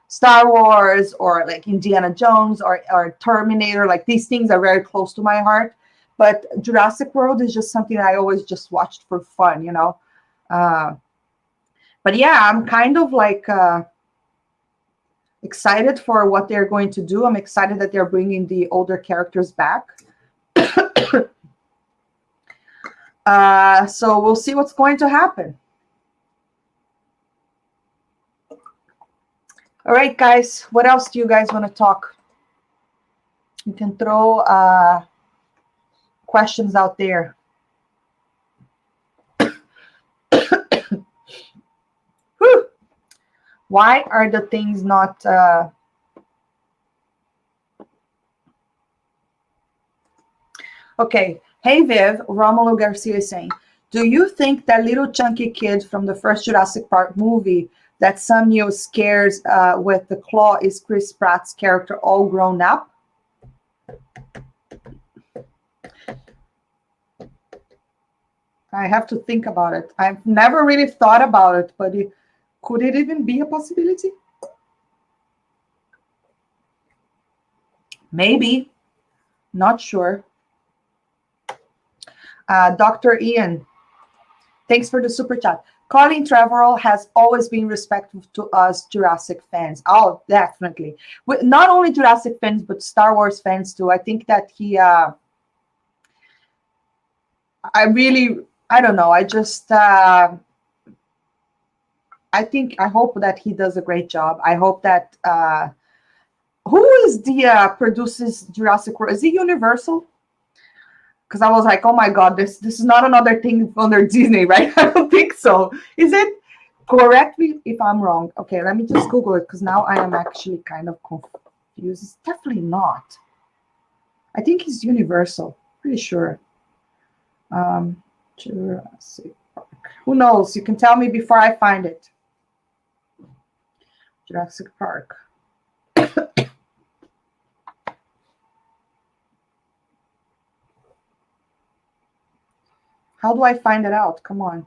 Star Wars or like Indiana Jones or Terminator. Like these things are very close to my heart. But Jurassic World is just something I always just watched for fun, you know. But yeah, I'm kind of like excited for what they're going to do. I'm excited that they're bringing the older characters back. So we'll see what's going to happen. All right, guys. What else do you guys want to talk? You can throw questions out there. Why are the things not... Okay. Hey, Viv, Romulo Garcia is saying, do you think that little chunky kid from the first Jurassic Park movie that Sam Neill scares with the claw is Chris Pratt's character all grown up? I have to think about it. I've never really thought about it, but could it even be a possibility? Maybe. Not sure. Dr. Ian, thanks for the super chat. Colin Trevorrow has always been respectful to us Jurassic fans. Oh, definitely. Not only Jurassic fans, but Star Wars fans too. I think that he, I don't know. I hope that he does a great job. I hope that, who is the produces Jurassic World? Is it Universal? Because I was like, oh my God, this is not another thing under Disney, right? I don't think so. Is it? Correct me if I'm wrong. Okay, let me just Google it because now I am actually kind of confused. It's definitely not. I think it's Universal. Pretty sure. Jurassic Park. Who knows? You can tell me before I find it. Jurassic Park. How do I find it out? Come on.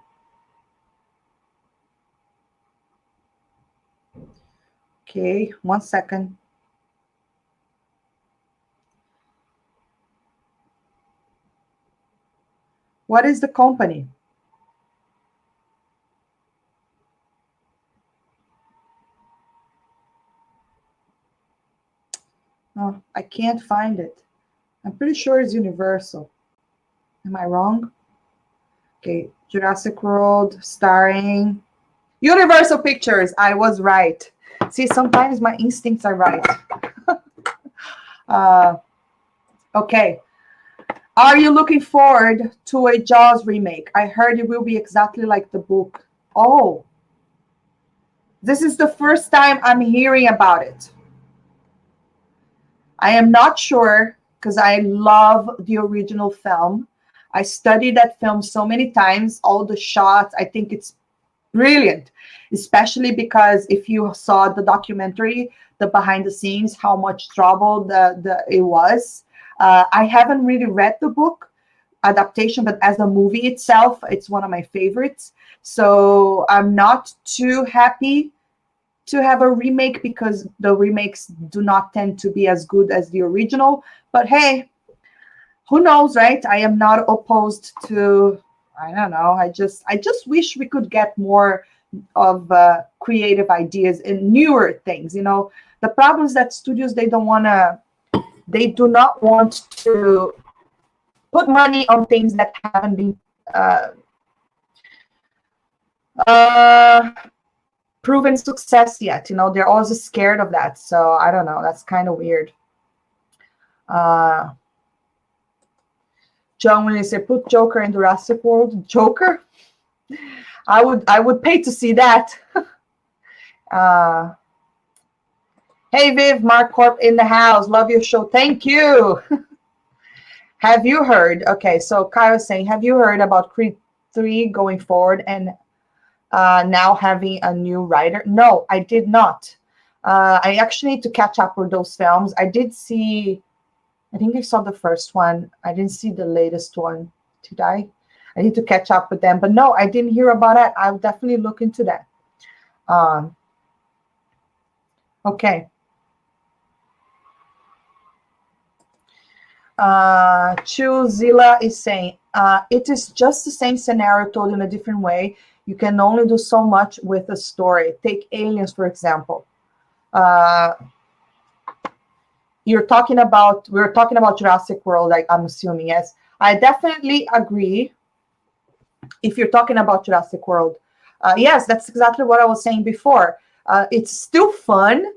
Okay, 1 second. What is the company? Oh, I can't find it. I'm pretty sure it's Universal. Am I wrong? Okay, Jurassic World starring Universal Pictures. I was right. See, sometimes my instincts are right. Okay. Are you looking forward to a Jaws remake? I heard it will be exactly like the book. Oh, this is the first time I'm hearing about it. I am not sure because I love the original film. I studied that film so many times, all the shots. I think it's brilliant, especially because if you saw the documentary, the behind the scenes, how much trouble it was. I haven't really read the book adaptation, but as a movie itself, it's one of my favorites. So I'm not too happy to have a remake because the remakes do not tend to be as good as the original. But hey, who knows, right? I am not opposed to, I don't know. I just wish we could get more of creative ideas and newer things. The problem is that studios, they do not want to put money on things that haven't been proven success yet. They're always scared of that. So I don't know. That's kind of weird. John Williams said, put Joker in Jurassic World. Joker? I would pay to see that. Hey Viv, Mark Corp in the house. Love your show. Thank you. Have you heard? Okay, so Kyle is saying, have you heard about Creed 3 going forward and now having a new writer? No, I did not. I actually need to catch up with those films. I did see, I think I saw the first one. I didn't see the latest one. Did I? I need to catch up with them. But no, I didn't hear about it. I'll definitely look into that. Okay. Chuzilla is saying, it is just the same scenario told in a different way. You can only do so much with a story. Take Aliens, for example. We're talking about Jurassic World, like, I'm assuming. Yes, I definitely agree. If you're talking about Jurassic World, yes, that's exactly what I was saying before. It's still fun.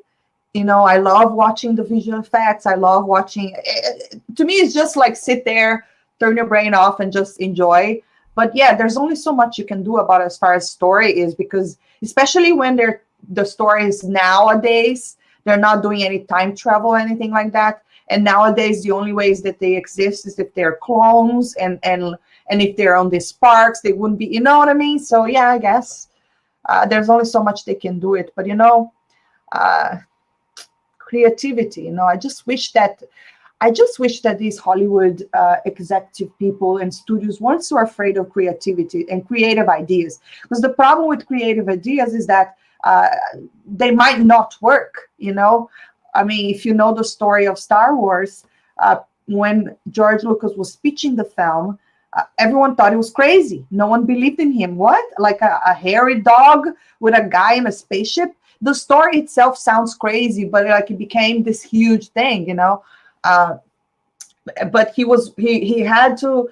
I love watching the visual effects. I love watching. To me, it's just like sit there, turn your brain off, and just enjoy. But yeah, there's only so much you can do about it as far as story is, because especially when the stories nowadays, they're not doing any time travel or anything like that. And nowadays, the only ways that they exist is if they're clones, and if they're on these parks, they wouldn't be. You know what I mean? So yeah, I guess there's only so much they can do it. But creativity. I just wish that these Hollywood executive people and studios weren't so afraid of creativity and creative ideas. Because the problem with creative ideas is that they might not work. I mean, if you know the story of Star Wars, when George Lucas was pitching the film, Everyone thought he was crazy. No one believed in him. What? Like a hairy dog with a guy in a spaceship? The story itself sounds crazy, but like it became this huge thing, you know. Uh, but he had to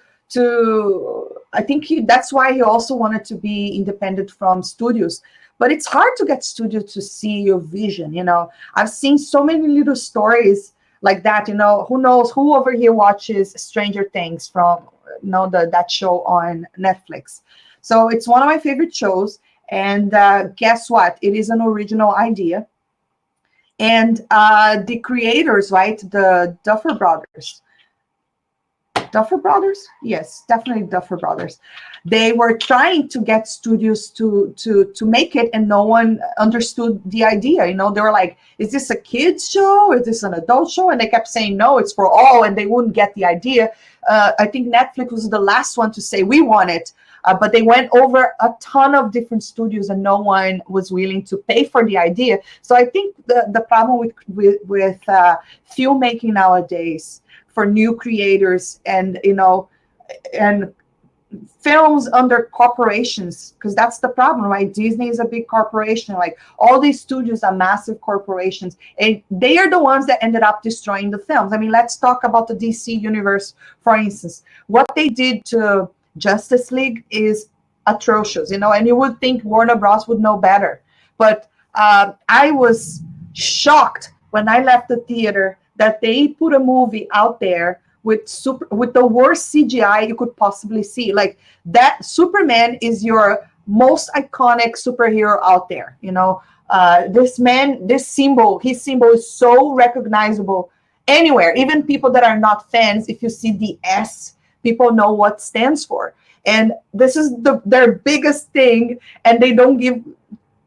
I think that's why he also wanted to be independent from studios. But it's hard to get studio to see your vision, you know. I've seen so many little stories like that, you know. Who knows who over here watches Stranger Things from, you know, that show on Netflix. So it's one of my favorite shows. And guess what, it is an original idea. And the creators, right, the Duffer Brothers? Yes, definitely Duffer Brothers. They were trying to get studios to make it, and no one understood the idea. You know, they were like, "Is this a kids show? Is this an adult show?" And they kept saying, "No, it's for all," and they wouldn't get the idea. I think Netflix was the last one to say we want it, but they went over a ton of different studios, and no one was willing to pay for the idea. So I think the problem with filmmaking nowadays for new creators, and you know, and films under corporations, because that's the problem, right? Disney is a big corporation. Like all these studios are massive corporations, and they are the ones that ended up destroying the films. I mean, let's talk about the DC universe, for instance. What they did to Justice League is atrocious, you know, and you would think Warner Bros would know better. But I was shocked when I left the theater that they put a movie out there with the worst CGI you could possibly see. Like that Superman is your most iconic superhero out there. You know, this man, his symbol is so recognizable anywhere. Even people that are not fans, if you see the S, people know what it stands for. And this is their biggest thing, and they don't give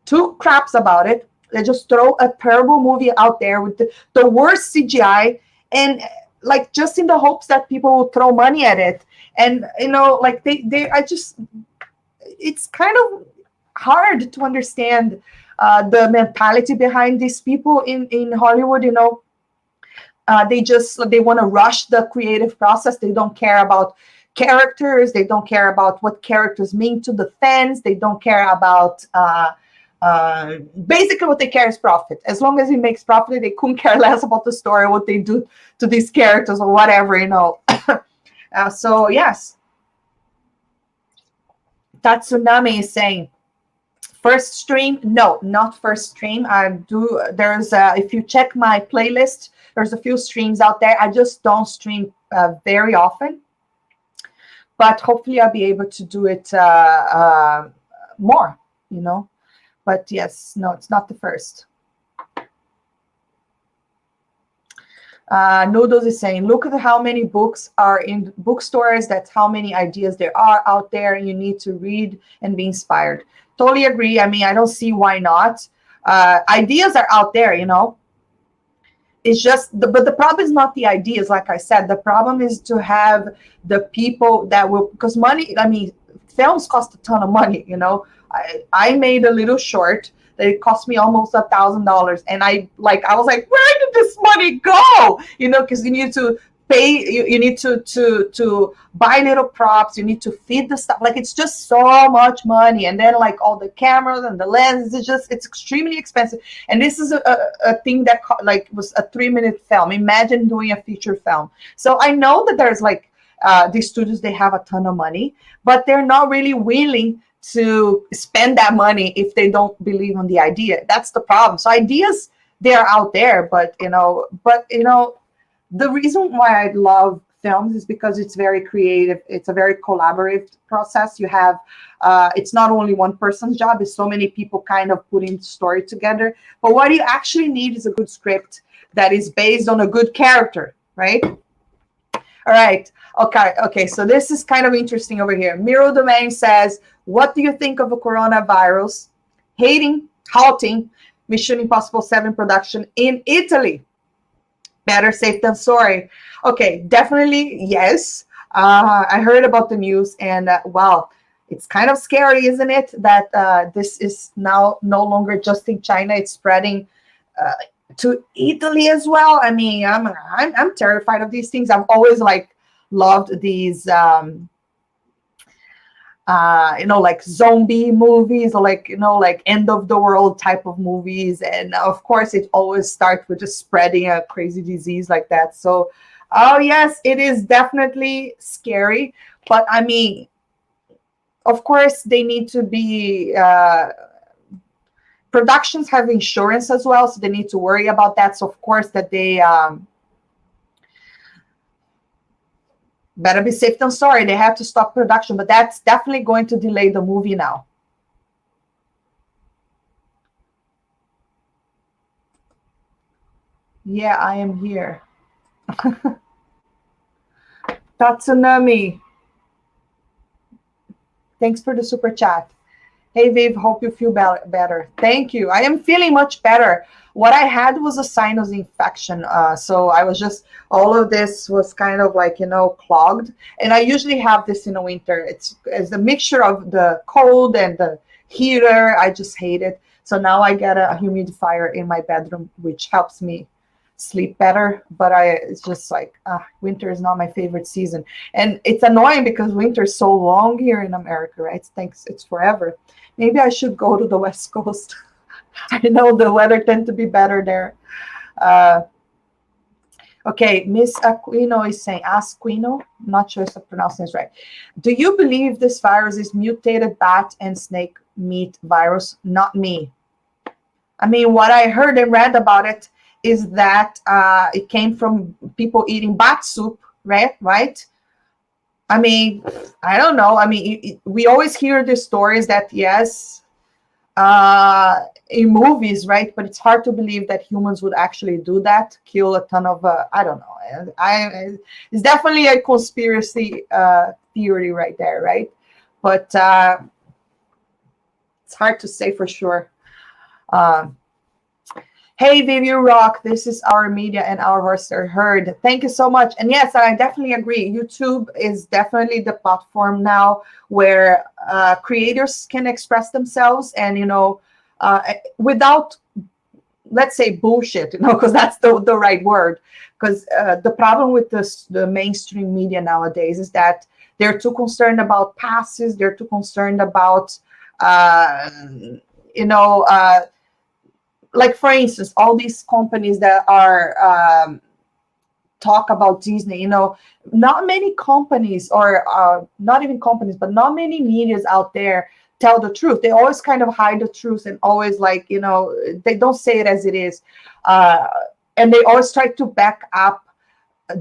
two craps about it. They just throw a terrible movie out there with the worst CGI, and like just in the hopes that people will throw money at it. And you know, like I just, it's kind of hard to understand the mentality behind these people in Hollywood. You know, they want to rush the creative process. They don't care about characters. They don't care about what characters mean to the fans. They don't care about basically what they care is profit. As long as it makes profit, they couldn't care less about the story, what they do to these characters or whatever, you know. So yes, Tatsunami is saying first stream. No, not first stream. I do. There's if you check my playlist, there's a few streams out there. I just don't stream very often, but hopefully I'll be able to do it more, you know. But yes, no, it's not the first. Noodles is saying, look at how many books are in bookstores. That's how many ideas there are out there. You need to read and be inspired. Totally agree. I mean, I don't see why not. Ideas are out there, you know. It's just, but the problem is not the ideas. Like I said, the problem is to have the people that will, because money, I mean, films cost a ton of money, you know. I made a little short that it cost me almost $1,000, and I was like, where did this money go? You know, because you need to pay, you need to buy little props, you need to feed the stuff. Like it's just so much money, and then like all the cameras and the lenses, it's extremely expensive. And this is a thing that like was a 3-minute film. Imagine doing a feature film. So I know that there's like these studios, they have a ton of money, but they're not really willing to spend that money if they don't believe in the idea. That's the problem. So ideas, they're out there, but you know, the reason why I love films is because it's very creative. It's a very collaborative process. You have, it's not only one person's job, it's so many people kind of putting the story together. But what you actually need is a good script that is based on a good character, right? All right. Okay. So this is kind of interesting over here. Miro Domain says, what do you think of the coronavirus halting Mission Impossible 7 production in Italy? Better safe than sorry. Okay, definitely yes. I heard about the news, and wow, it's kind of scary, isn't it? That this is now no longer just in China; it's spreading to Italy as well. I mean, I'm terrified of these things. I've always like loved these like zombie movies, or like, like end of the world type of movies. And of course, it always starts with just spreading a crazy disease like that. So, oh, yes, it is definitely scary. But I mean, of course, they need to be, productions have insurance as well. So they need to worry about that. So, of course, that they, better be safe than sorry. They have to stop production, but that's definitely going to delay the movie now. Yeah, I am here. Tatsunami, thanks for the super chat. Hey, Viv, hope you feel better. Thank you. I am feeling much better. What I had was a sinus infection. So I was just, all of this was kind of like, clogged. And I usually have this in the winter. It's a mixture of the cold and the heater. I just hate it. So now I get a humidifier in my bedroom, which helps me sleep better. But it's just like, winter is not my favorite season. And it's annoying because winter is so long here in America, right? It's forever. Maybe I should go to the West Coast. I know the weather tends to be better there. Okay, Miss Aquino is saying, Asquino, not sure if I'm pronouncing this right. Do you believe this virus is mutated bat and snake meat virus? Not me. I mean, what I heard and read about it is that it came from people eating bat soup, right? I mean, I don't know. I mean, we always hear the stories that, yes, in movies, right? But it's hard to believe that humans would actually do that, kill a ton of, I don't know. It's definitely a conspiracy theory right there, right? But it's hard to say for sure. Hey, Viv, you rock. This is our media and our voice are heard. Thank you so much. And yes, I definitely agree. YouTube is definitely the platform now where creators can express themselves and, without, let's say, bullshit, because that's the right word. Because the problem with the mainstream media nowadays is that they're too concerned about passes. They're too concerned about, like, for instance, all these companies that are talk about Disney, not many companies, or not even companies, but not many medias out there tell the truth. They always kind of hide the truth and always, like, they don't say it as it is. And they always try to back up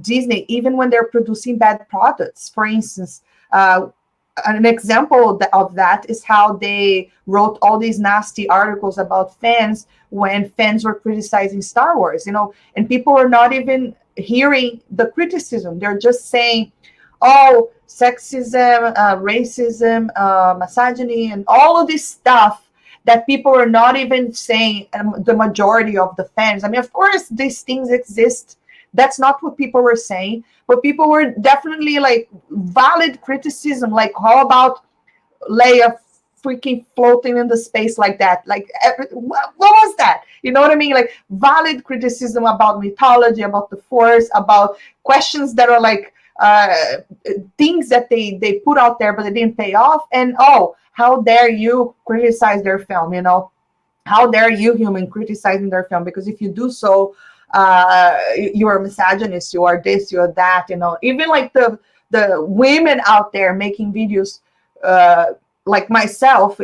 Disney, even when they're producing bad products. For instance, an example of that is how they wrote all these nasty articles about fans when fans were criticizing Star Wars, and people were not even hearing the criticism. They're just saying, oh, sexism, racism, misogyny, and all of this stuff that people were not even saying, the majority of the fans. I mean, of course, these things exist. That's not what people were saying, but people were definitely like valid criticism. Like, how about Leia freaking floating in the space like that? Like, what was that? You know what I mean? Like, valid criticism about mythology, about the Force, about questions that are like things that they put out there, but they didn't pay off. And, oh, how dare you criticize their film? How dare you, human, criticizing their film? Because if you do so, you are a misogynist, you are this, you are that, even like the women out there making videos, like myself,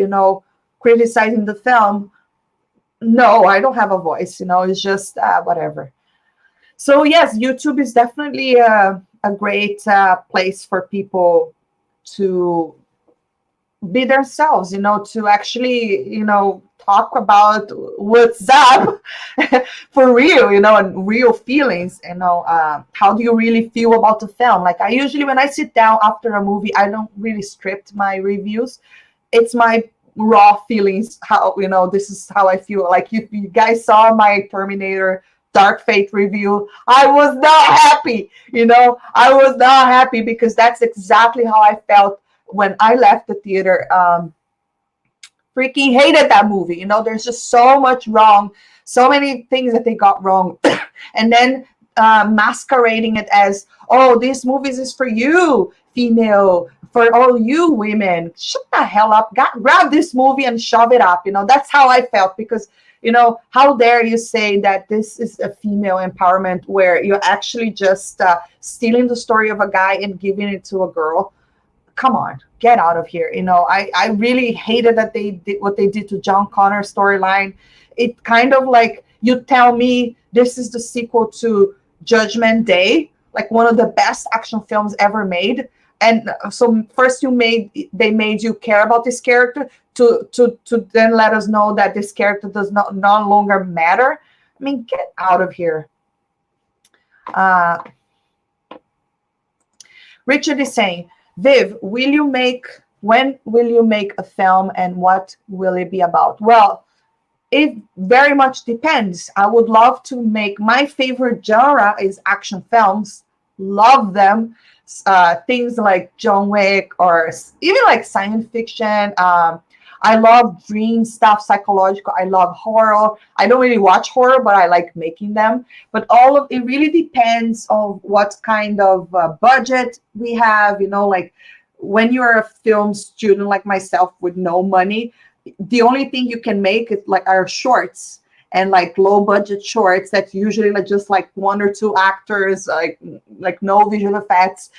criticizing the film. No, I don't have a voice, it's just whatever. So yes, YouTube is definitely a great place for people to be themselves, to actually, talk about what's up for real, and real feelings, how do you really feel about the film? Like, I usually, when I sit down after a movie, I don't really script my reviews. It's my raw feelings, how, this is how I feel. Like, you guys saw my Terminator Dark Fate review, I was not happy, I was not happy, because that's exactly how I felt when I left the theater. Freaking hated that movie. There's just so much wrong, so many things that they got wrong. And then masquerading it as, oh, this movies is for you, female, for all you women. Shut the hell up. Grab this movie and shove it up. That's how I felt, because how dare you say that this is a female empowerment where you're actually just stealing the story of a guy and giving it to a girl. Come on, get out of here. I really hated that they did what they did to John Connor's storyline. It kind of like, you tell me this is the sequel to Judgment Day, like one of the best action films ever made. And so first they made you care about this character to then let us know that this character does no longer matter. I mean, get out of here. Richard is saying, Viv, when will you make a film, and what will it be about? Well, it very much depends. I would love to make, my favorite genre is action films. Love them. Things like John Wick, or even like science fiction. I love dream stuff, psychological. I love horror. I don't really watch horror, but I like making them. But all of it really depends on what kind of budget we have. Like when you're a film student like myself with no money, the only thing you can make is like our shorts, and like low budget shorts that usually like just like one or two actors, like no visual effects.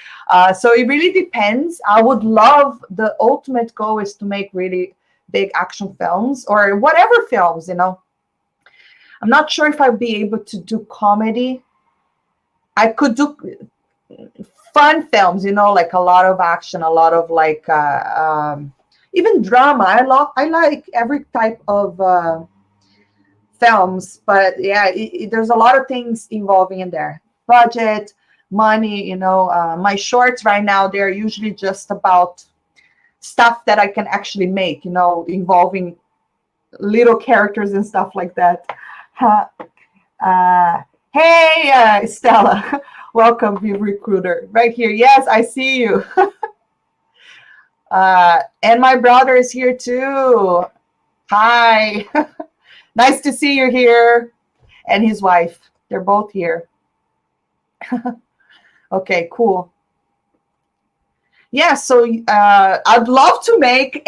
So it really depends. I would love, the ultimate goal is to make really big action films or whatever films. I'm not sure if I'd be able to do comedy. I could do fun films, like a lot of action, a lot of like even drama. I like every type of films, but yeah, there's a lot of things involving in there. Budget, money. My shorts right now, they're usually just about stuff that I can actually make, involving little characters and stuff like that. Hey, Stella, welcome, Viv Recruiter, right here. Yes, I see you. And my brother is here too. Hi. Nice to see you here. And his wife. They're both here. Okay, cool. Yeah, so I'd love to make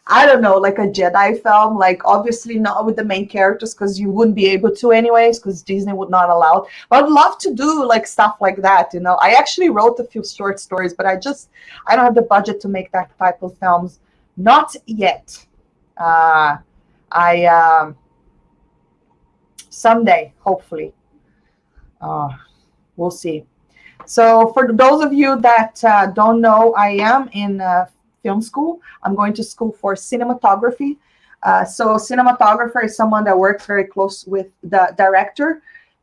I don't know, like a Jedi film. Like obviously not with the main characters, because you wouldn't be able to anyways, because Disney would not allow it. But I'd love to do like stuff like that. I actually wrote a few short stories, but I don't have the budget to make that type of films. Not yet. Someday, hopefully. We'll see. So for those of you that don't know, I am in film school. I'm going to school for cinematography. So cinematographer is someone that works very close with the director,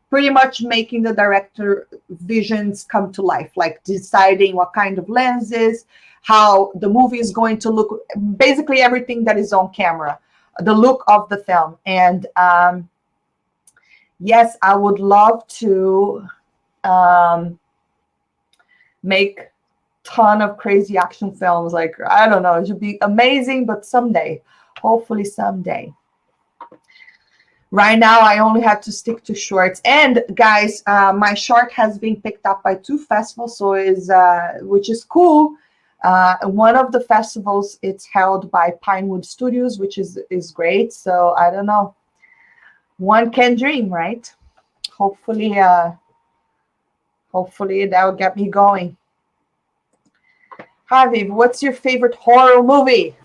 pretty much making the director visions come to life, like deciding what kind of lenses, how the movie is going to look, basically everything that is on camera, the look of the film. And yes, I would love to make ton of crazy action films. Like, I don't know, it should be amazing, but someday, hopefully someday. Right now, I only have to stick to shorts. And guys, my short has been picked up by 2 festivals, so which is cool. One of the festivals, it's held by Pinewood Studios, which is great. So I don't know. One can dream, right? Hopefully, hopefully that will get me going. Hi, Viv, what's your favorite horror movie?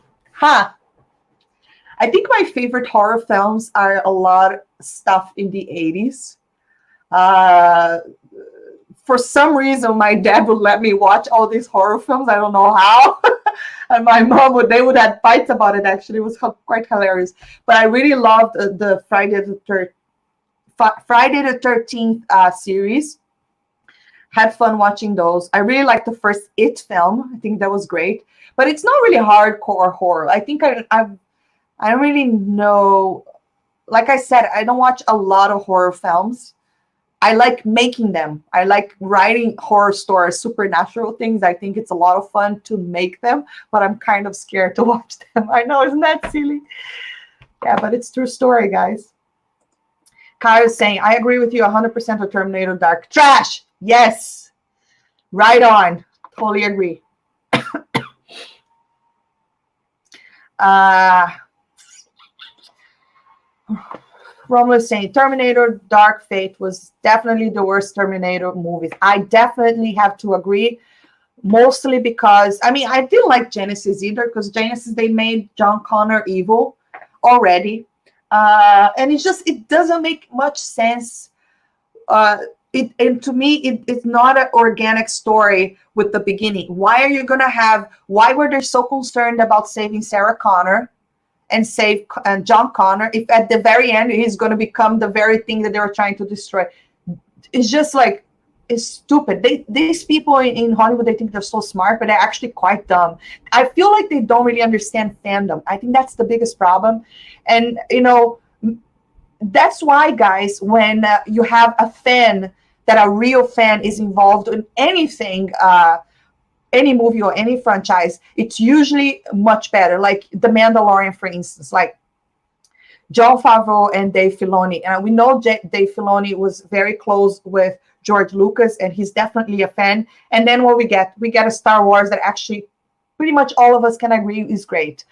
I think my favorite horror films are a lot of stuff in the 80s. For some reason, my dad would let me watch all these horror films. I don't know how. And my mom they would have fights about it, actually. It was quite hilarious. But I really loved the Friday the 13th series. Had fun watching those. I really liked the first It film. I think that was great. But it's not really hardcore horror. I think I don't really know. Like I said, I don't watch a lot of horror films. I like making them. I like writing horror stories, supernatural things. I think it's a lot of fun to make them, but I'm kind of scared to watch them. I know, isn't that silly? Yeah, but it's true story, guys. Kyle's saying, I agree with you 100% of Terminator Dark. Trash! Yes! Right on. Totally agree. Romulo is saying, Terminator Dark Fate was definitely the worst Terminator movies. I definitely have to agree. Mostly because, I mean, I didn't like Genesis either, because Genesis, they made John Connor evil already. And it doesn't make much sense. And to me, it's not an organic story with the beginning. Why were they so concerned about saving Sarah Connor and save John Connor if at the very end he's going to become the very thing that they were trying to destroy? It's just like, it's stupid. These people in Hollywood, they think they're so smart, but they're actually quite dumb. I feel like they don't really understand fandom. I think that's the biggest problem. And, that's why, guys, when you have a fan, that a real fan is involved in anything, any movie or any franchise, it's usually much better. Like The Mandalorian, for instance, like Jon Favreau and Dave Filoni. And we know Dave Filoni was very close with George Lucas, and he's definitely a fan. And then what we get a Star Wars that actually pretty much all of us can agree is great.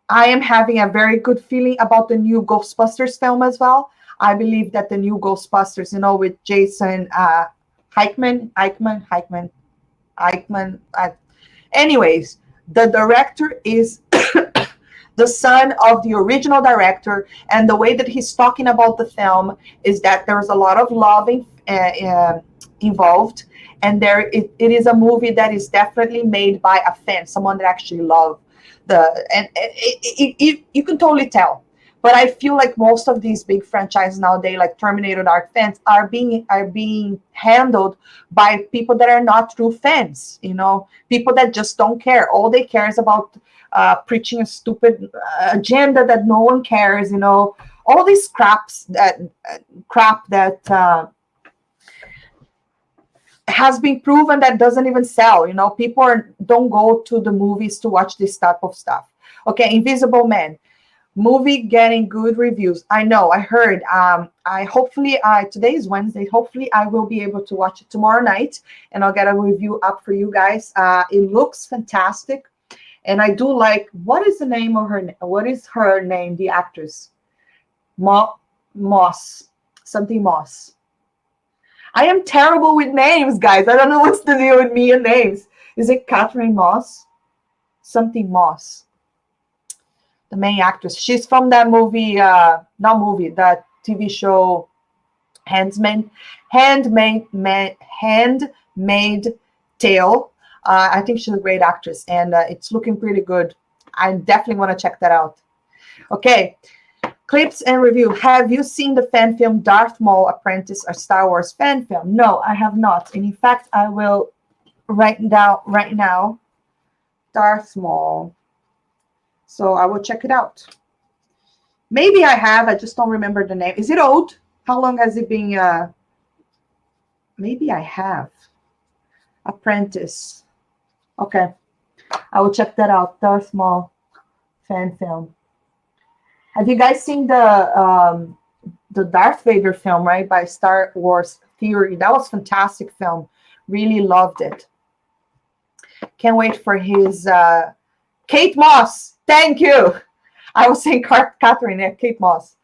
I am having a very good feeling about the new Ghostbusters film as well. I believe that the new Ghostbusters, with Jason Eichmann. Anyways, the director is the son of the original director, and the way that he's talking about the film is that there's a lot of love involved, and it is a movie that is definitely made by a fan, someone that actually loves you can totally tell. But I feel like most of these big franchises nowadays, like Terminator Dark fans, are being handled by people that are not true fans. People that just don't care. All they care is about preaching a stupid agenda that no one cares. All these crap that has been proven that doesn't even sell. People don't go to the movies to watch this type of stuff. Okay, Invisible Man movie getting good reviews. I know, I heard. Today is Wednesday. Hopefully, I will be able to watch it tomorrow night, and I'll get a review up for you guys. It looks fantastic, and I do like. What is the name of her? What is her name? The actress, Moss, something Moss. I am terrible with names, guys. I don't know what's the deal with me and names. Is it Catherine Moss? Something Moss. The main actress. She's from that movie, that TV show, Handmaid's Tale. I think she's a great actress, and it's looking pretty good. I definitely want to check that out. Okay. Clips and review. Have you seen the fan film Darth Maul Apprentice, a Star Wars fan film? No, I have not. And in fact, I will write down right now Darth Maul. So I will check it out. Maybe I have. I just don't remember the name. Is it old? How long has it been? Maybe I have. Apprentice. Okay. I will check that out. Darth Maul fan film. Have you guys seen the Darth Vader film, right, by Star Wars Theory? That was a fantastic film. Really loved it. Can't wait for his Kate Moss. Thank you. I was saying Catherine, Kate Moss.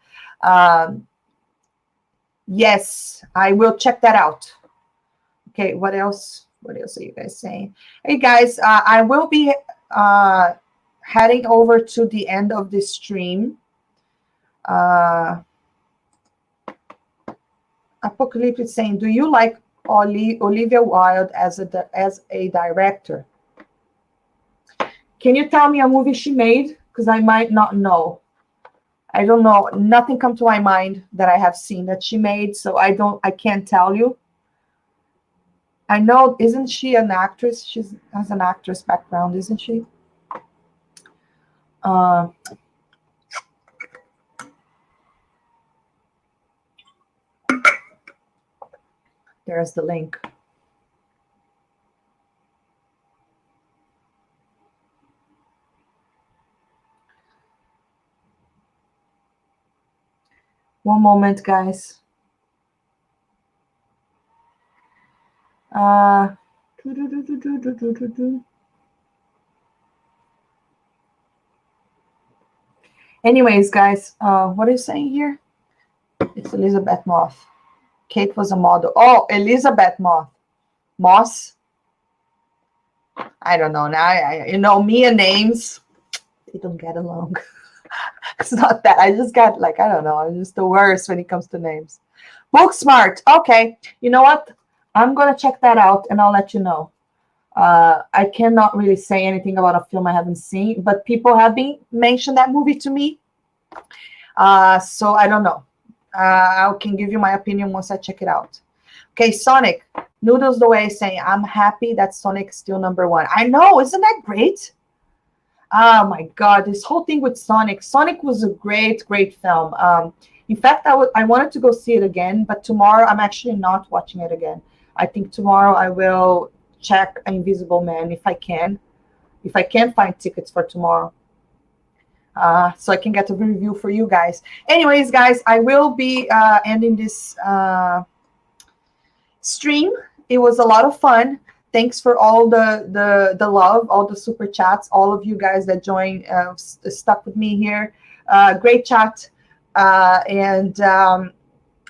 Yes, I will check that out. Okay, what else? What else are you guys saying? Hey, guys, I will be heading over to the end of this stream. Apocalypse is saying, do you like Olivia Wilde as a director? Can you tell me a movie she made? Because I might not know. I don't know. Nothing come to my mind that I have seen that she made, so I can't tell you. I know, isn't she an actress? She has an actress background, isn't she? There's the link. One moment, guys. Uh, Anyways, guys, what are you saying here? It's Elizabeth Moss. Kate was a model. Oh, Elizabeth Moss. Moss. I don't know. Now, me and names, they don't get along. It's not that. I just got like, I don't know. I'm just the worst when it comes to names. Booksmart. Okay. You know what? I'm going to check that out and I'll let you know. I cannot really say anything about a film I haven't seen, but people have been mentioned that movie to me. So I don't know. I can give you my opinion once I check it out. Okay, Sonic. Noodles the way saying, I'm happy that Sonic's still #1. I know, isn't that great? Oh my God, this whole thing with Sonic. Sonic was a great, great film. In fact, I wanted to go see it again, but tomorrow I'm actually not watching it again. I think tomorrow I will check Invisible Man if I can. If I can find tickets for tomorrow. So I can get a review for you guys. Anyways, guys, I will be ending this stream. It was a lot of fun. Thanks for all the love, all the super chats, all of you guys that joined, stuck with me here. Great chat. And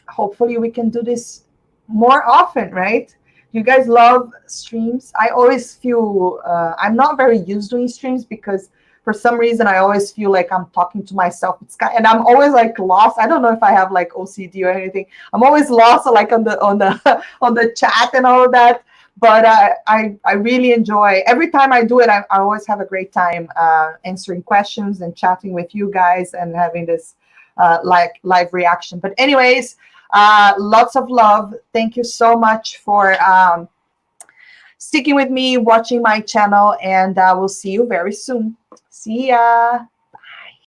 hopefully we can do this more often, right? You guys love streams. I always feel I'm not very used to doing streams because for some reason I always feel like I'm talking to myself. And I'm always like lost. I don't know if I have like OCD or anything. I'm always lost like on the on the chat and all of that. But I really enjoy every time I do it. I always have a great time answering questions and chatting with you guys and having this like live reaction. But anyways, lots of love. Thank you so much for sticking with me, watching my channel, and we'll see you very soon. See ya.